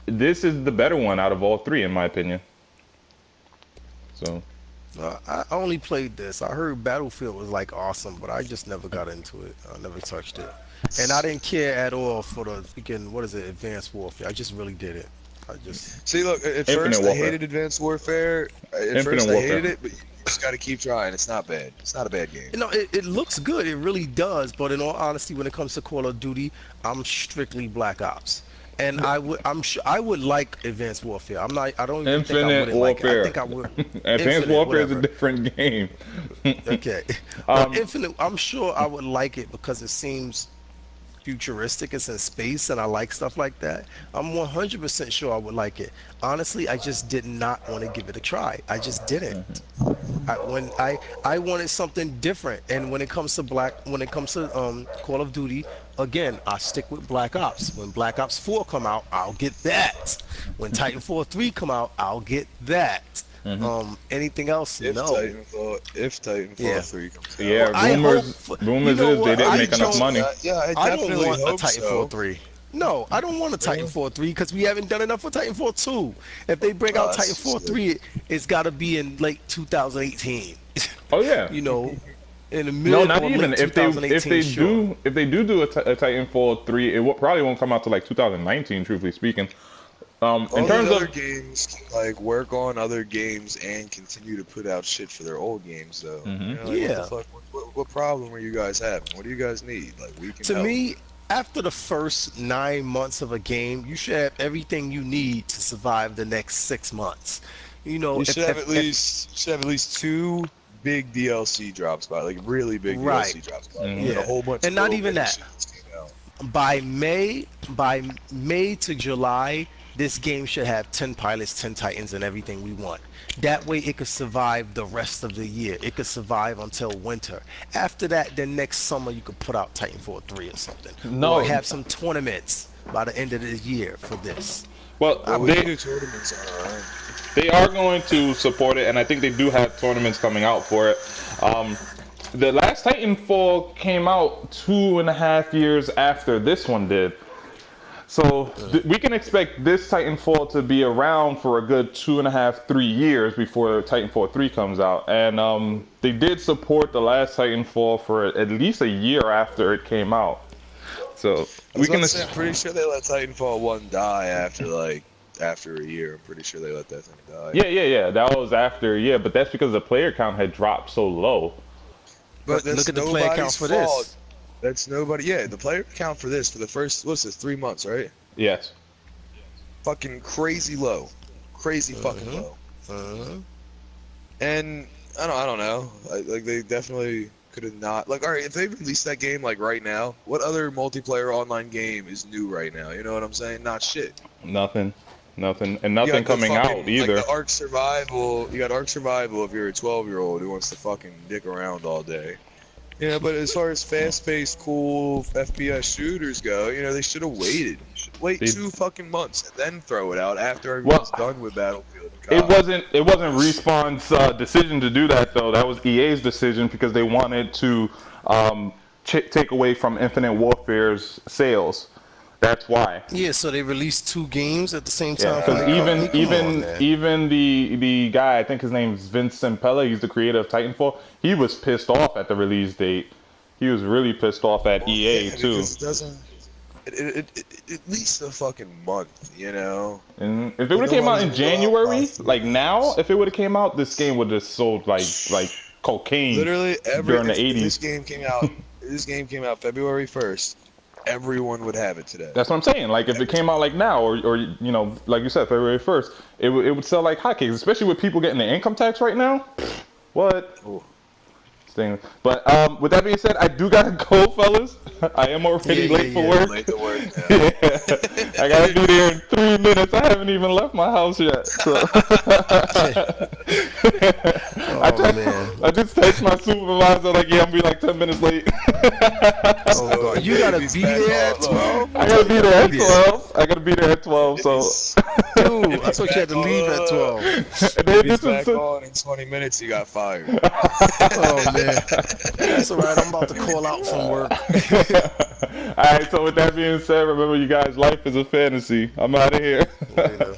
This is the better one out of all 3, in my opinion. So, I only played this. I heard Battlefield was like awesome, but I just never got into it. I never touched it, and I didn't care at all for the freaking Advanced Warfare. I just really did it. I just See, look, at Infinite first I Warfare. hated Advanced Warfare. At Infinite first I Warfare. hated it, but you just gotta keep trying. It's not bad. It's not a bad game. it looks good. It really does. But in all honesty, when it comes to Call of Duty, I'm strictly Black Ops. And I'm sure I would like Advanced Warfare. I'm not. I don't even think I Infinite wouldn't like it. I Warfare. think I would. Advanced Infinite, Warfare is a whatever. different game. Okay. But Infinite, I'm sure I would like it because it seems futuristic. It's in space, and I like stuff like that. I'm 100% sure I would like it. Honestly, I just did not want to give it a try. I just didn't. I wanted something different, and when it comes to Call of Duty, again, I stick with Black Ops. When Black Ops 4 come out, I'll get that. When Titanfall 3 come out, I'll get that. Anything else? If No. Titanfall Yeah. 3 comes out. Yeah, I rumors hope- rumors you know is they what? didn't I make enough don't- money. Yeah, I I don't definitely want a hope Titanfall so. 3. No, I don't want a Titanfall 3 because we haven't done enough for Titanfall 2. If they bring out that's Titanfall sick. 3, it's got to be in late 2018. Oh yeah. You know, in the mid No, not or even. late If they 2018, sure. do a Titanfall 3, it probably won't come out till like 2019. Truthfully speaking, in All terms these other of games can, like, work on other games and continue to put out shit for their old games, though. You know, like, Yeah. What the fuck? What problem are you guys having? What do you guys need? Like, we can To help. me, after the first 9 months of a game, you should have everything you need to survive the next 6 months. You know, You should have at least 2 big DLC drops by, like, really big Right. DLC drops by, Mhm. and a Yeah. whole bunch And of not little even mini that. shits came out. by May to July, this game should have 10 pilots, 10 Titans, and everything we want. That way it could survive the rest of the year. It could survive until winter. After that, then next summer you could put out Titanfall 3 or something. No. Or have some tournaments by the end of the year for this. well, We can they do tournaments on our own. they are going to support it, and I think they do have tournaments coming out for it. The last Titanfall came out 2.5 years after this one did. So we can expect this Titanfall to be around for a good 2.5, 3 years before Titanfall 3 comes out. And they did support the last Titanfall for at least a year after it came out. So we can. I'm pretty sure they let Titanfall 1 die after a year. I'm pretty sure they let that thing die. Yeah. That was after, yeah, but that's because the player count had dropped so low. But Look that's at the player count nobody's for fault. this. That's nobody. Yeah, the player count for this for the first, what's this, 3 months, right? Yes. Fucking crazy low, crazy fucking low. And I don't know. Like, they definitely could have not. Like, all right, if they released that game like right now, what other multiplayer online game is new right now? You know what I'm saying? Not shit. Nothing, and You nothing got the coming fucking, out either. Like the Ark Survival. You got Ark Survival if you're a 12-year-old who wants to fucking dick around all day. Yeah, but as far as fast-paced, cool FPS shooters go, you know, they should have waited. Wait 2 fucking months and then throw it out after everyone's done with Battlefield. and It COD. wasn't Respawn's decision to do that though. That was EA's decision because they wanted to take away from Infinite Warfare's sales. That's why. Yeah, so they released 2 games at the same Yeah, time. because Come on, man. even the guy, I think his name is Vincent Pella, he's the creator of Titanfall. He was pissed off at the release date. He was really pissed off at EA Yeah, too. because it doesn't. At least a fucking month, you know. And if it would have came out in January, like now, if it would have came out, this game would have sold like cocaine. Literally during the if 80s. this game came out. This game came out February 1st. Everyone would have it today. That's what I'm saying. Like if it came out like now, or you know, like you said, February 1st, it would sell like hotcakes. Especially with people getting the income tax right now. What? Ooh. Thing. But with that being said, I do gotta go, fellas. I am already late for work. Late to work, yeah. Yeah. I gotta be there in 3 minutes. I haven't even left my house yet. So. I just text my supervisor like, yeah, I'm gonna be like 10 minutes late. Oh, God. You gotta be there at 12? I gotta be there at 12. I gotta be there at 12. So. Dude, I thought you had to leave at 12. And then If he's this back is- on in 20 minutes, he got fired. Oh, man. That's alright. I'm about to call out from work. Alright, so with that being said, remember you guys, life is a fantasy. I'm out of here. Later.